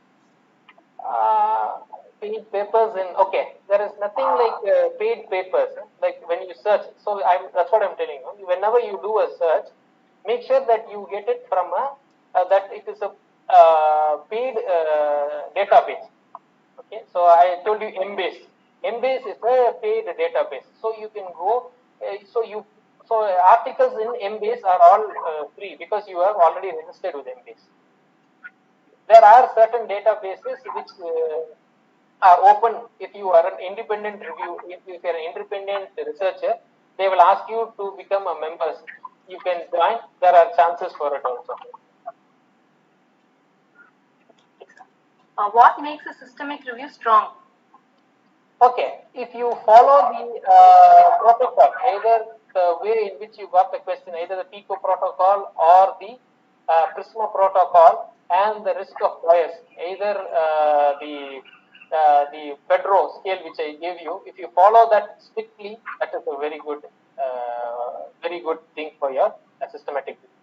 Paid papers in, okay, there is nothing like paid papers, like when you search. So that's what I'm telling you. Whenever you do a search, make sure that you get it from that it is a paid database. Okay, so I told you Embase. Embase is a paid database. So you can go, so articles in Embase are all free because you have already registered with Embase. There are certain databases which are open if you are an independent review. If you are an independent researcher, they will ask you to become a member. You can join. There are chances for it also. What makes a systemic review strong? Okay, if you follow the protocol, either the way in which you got the question, either the PICO protocol or the Prisma protocol, and the risk of bias, either the Pedro scale which I gave you, if you follow that strictly, that is a very good thing for your systematic review.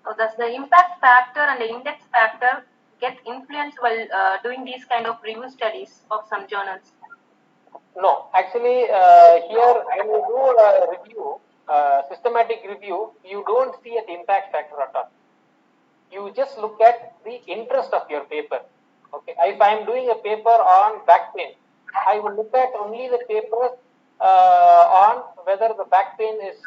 So does the impact factor and the index factor get influenced while doing these kind of review studies of some journals? No, actually, here when you do a review, systematic review, you don't see an impact factor at all. You just look at the interest of your paper. Okay, if I am doing a paper on back pain, I will look at only the papers on whether the back pain is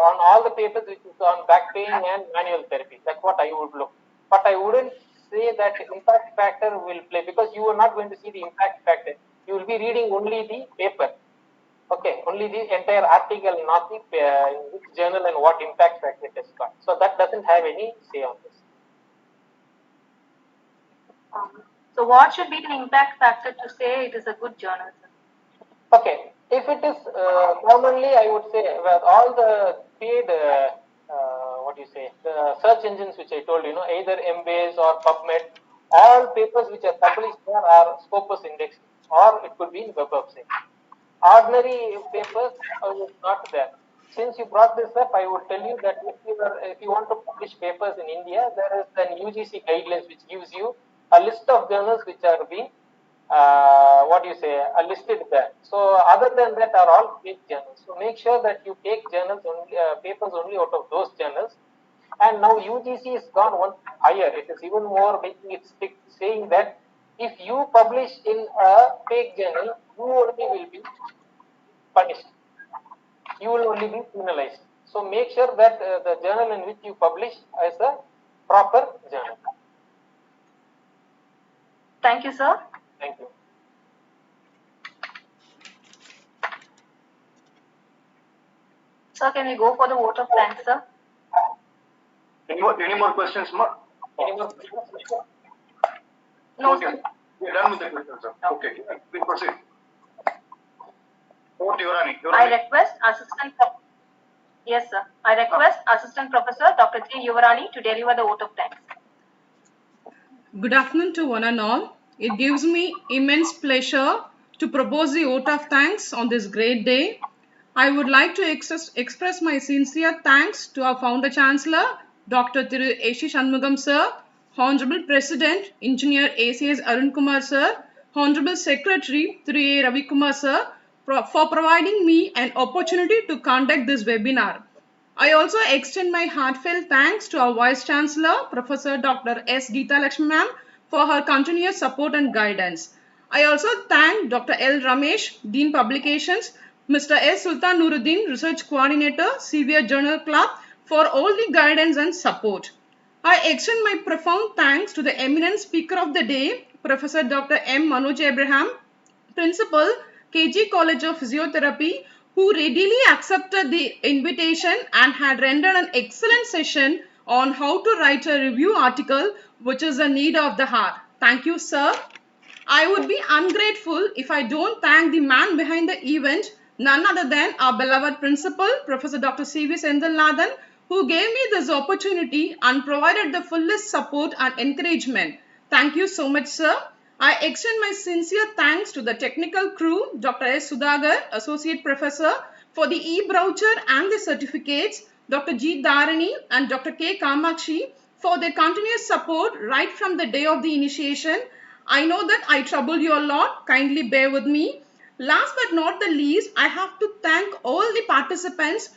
on all the papers which is on back pain and manual therapy. That's what I would look. But I wouldn't say that impact factor will play because you are not going to see the impact factor. You will be reading only the paper. Okay, only the entire article, not the in which journal and what impact factor it has got. So that doesn't have any say on this. So what should be the impact factor to say it is a good journal? Okay, if it is commonly, I would say with all the paid, the search engines which I told you, either Embase or PubMed, all papers which are published there are Scopus indexed, or it could be in Web of Science. Ordinary papers is not there. Since you brought this up, I would tell you that if you want to publish papers in India, there is an UGC guidelines which gives you a list of journals which are being listed there. So other than that are all paid journals. So make sure that you take journals only, papers only out of those journals. And now UGC has gone one higher. It is even more making it strict, saying that if you publish in a fake journal, you only will be punished. You will only be penalized. So make sure that the journal in which you publish is a proper journal. Thank you, sir. Thank you. Sir, can we go for the vote of thanks, sir? Any more questions, Ma? Any more questions? No, okay. sir. We are done with the questions, sir. Okay, we proceed. Over to Yorani. I request Assistant Assistant Professor Dr. G. Yuvarani to deliver the vote of thanks. Good afternoon to one and all. It gives me immense pleasure to propose the vote of thanks on this great day. I would like to express my sincere thanks to our founder chancellor, Dr. Thiru A.C. Shanmugam sir, Honorable President, Engineer ACS Arun Kumar sir, Honorable Secretary Thiru A. Ravi Kumar sir, for providing me an opportunity to conduct this webinar. I also extend my heartfelt thanks to our Vice Chancellor, Professor Dr. S. Geeta Lakshmi ma'am, for her continuous support and guidance. I also thank Dr. L. Ramesh, Dean Publications, Mr. S. Sultan Nuruddin, Research Coordinator, CVR Journal Club, for all the guidance and support. I extend my profound thanks to the eminent speaker of the day, Professor Dr. M. Manoj Abraham, Principal, KG College of Physiotherapy, who readily accepted the invitation and had rendered an excellent session on how to write a review article, which is a need of the hour. Thank you, sir. I would be ungrateful if I don't thank the man behind the event, none other than our beloved principal, Professor Dr. C.V. Senthilnathan, who gave me this opportunity and provided the fullest support and encouragement. Thank you so much, sir. I extend my sincere thanks to the technical crew, Dr. S. Sudhagar, Associate Professor, for the e-brochure and the certificates, Dr. G. Dharani and Dr. K. Kamakshi for their continuous support right from the day of the initiation. I know that I trouble you a lot. Kindly bear with me. Last but not the least, I have to thank all the participants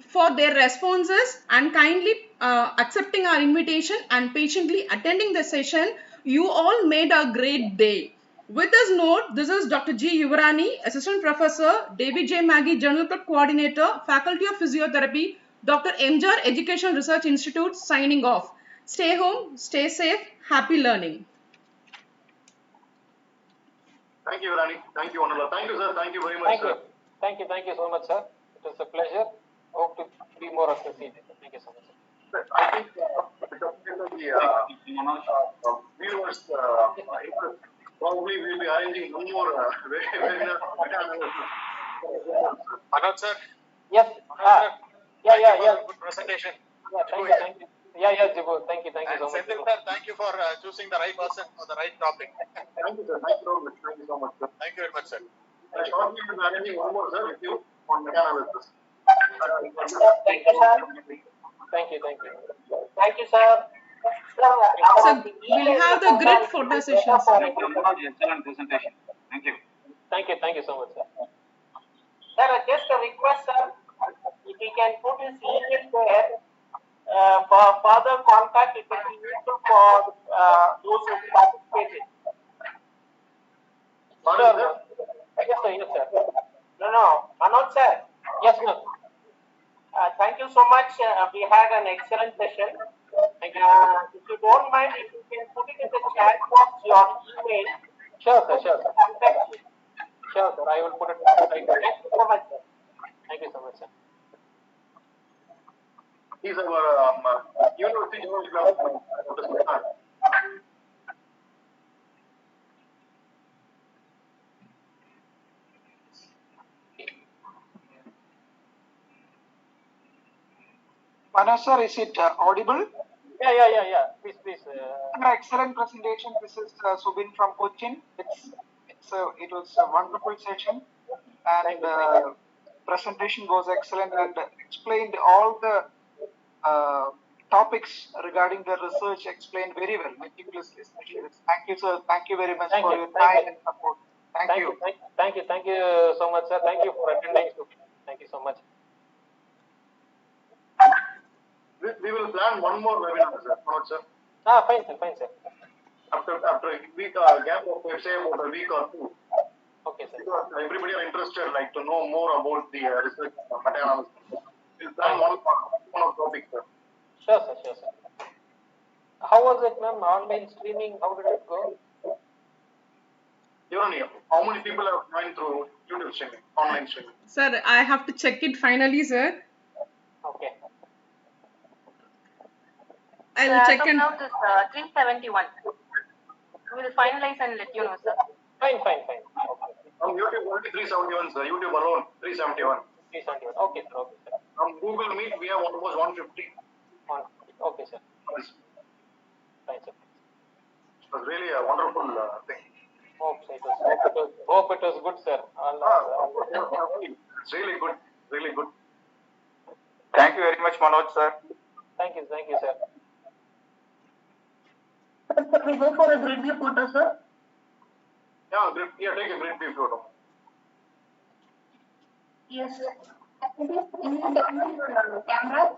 for their responses and kindly accepting our invitation and patiently attending the session. You all made a great day. With this note, this is Dr. G. Yuvarani, Assistant Professor, David J. Maggie, Journal Club Coordinator, Faculty of Physiotherapy, Dr. M.G.R. Education Research Institute, signing off. Stay home, stay safe, happy learning. Thank you, Rani. Thank you, Honorable. Thank you, sir. Thank you very much, sir. Thank you so much, sir. It was a pleasure. Hope to be more associated. Thank you so much. Sir, I think definitely viewers probably will be arranging one more webinar. Manoj sir. Yes. Yeah. Good presentation. Yeah, thank you. Yeah, Jibu. Thank you so much. Senthil sir, thank you for choosing the right person for the right topic. Thank you, sir. Thank you very much. Thank you so much, sir. Thank you very much, sir. Shortly, we will be arranging one more, sir, with you on meta-analysis. Thank you, sir. Thank you. Thank you, sir. So we'll have the grid photo session, sir. Excellent presentation. Thank you. Thank you so much, sir. Sir, just a request, sir. If you can put his email there for further contact, it will be useful for those who participated. Sure. Yes, sir. No. Manoj, sir. Yes, sir. Thank you so much. We had an excellent session. Thank you. If you don't mind, if you can put it in the chat box, your email. Sure, sir. Contact you. Sure, sir. I will put it right Thank you so much, sir. Thank you so much, sir. He's our University Journal Club. Manoj sir, is it audible? Yeah. Please. Excellent presentation. This is Subin from Cochin. It was a wonderful session, and presentation was excellent and explained all the topics regarding the research. Explained very well, meticulously. Thank you, sir. Thank you very much for your time and support. Thank you. Thank you so much, sir. Thank you for attending. Thank you so much. We will plan one more webinar, sir. Manoj, sir. Fine, sir. After a week gap of, let's say, about a week or two. Okay, sir. Because everybody are interested, like, to know more about the research meta-analysis. We'll plan one topic, sir. Sure, sir. How was it, ma'am? Online streaming, how did it go? How many people have joined through YouTube streaming, online streaming? Sir, I have to check it finally, sir. Okay. I'll check and... Now this 371. We will finalize and let you know, sir. Fine. Okay. On YouTube only 371, sir. YouTube alone 371. 371. Okay, sir. On Google Meet we have almost 150. Okay, sir. Fine, sir. thing. Hope it was good, sir. It's really good, really good. Thank you very much, Manoj, sir. Thank you, sir. Sir, we go for a grid view photo, sir. Yeah, take a grid view photo. Yes, sir. In the camera.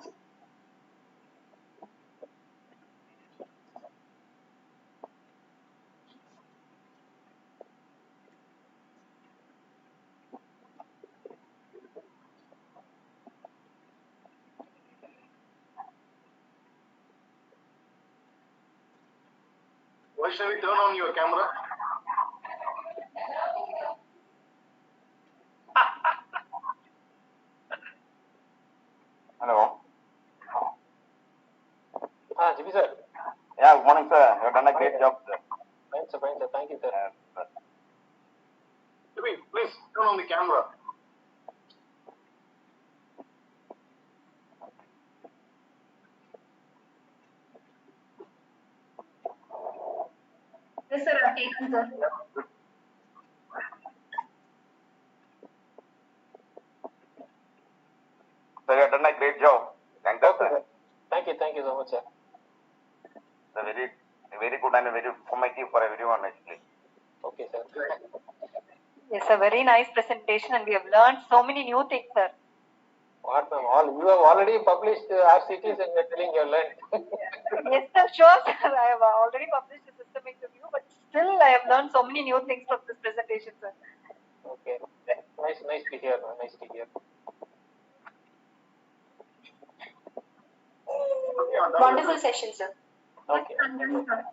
Why shall we turn on your camera? Hello. Jibi sir. Yeah, good morning, sir. You have done a great job, sir. Fine, sir. Thank you, sir. Jibi, please turn on the camera. Yes, sir, I've taken, sir. So you have done a great job. Thank you, sir. Thank you so much, sir. It's very good and very informative for everyone, actually. Okay, sir. Yes, a very nice presentation, and we have learned so many new things, sir. What, ma'am? You have already published RCTs and you're telling you learned. Yes, sir, sure, sir. I have already published a systemic review, but still I have learned so many new things from this presentation, sir. Okay. Nice to hear. Wonderful session, sir. Okay. Anything else?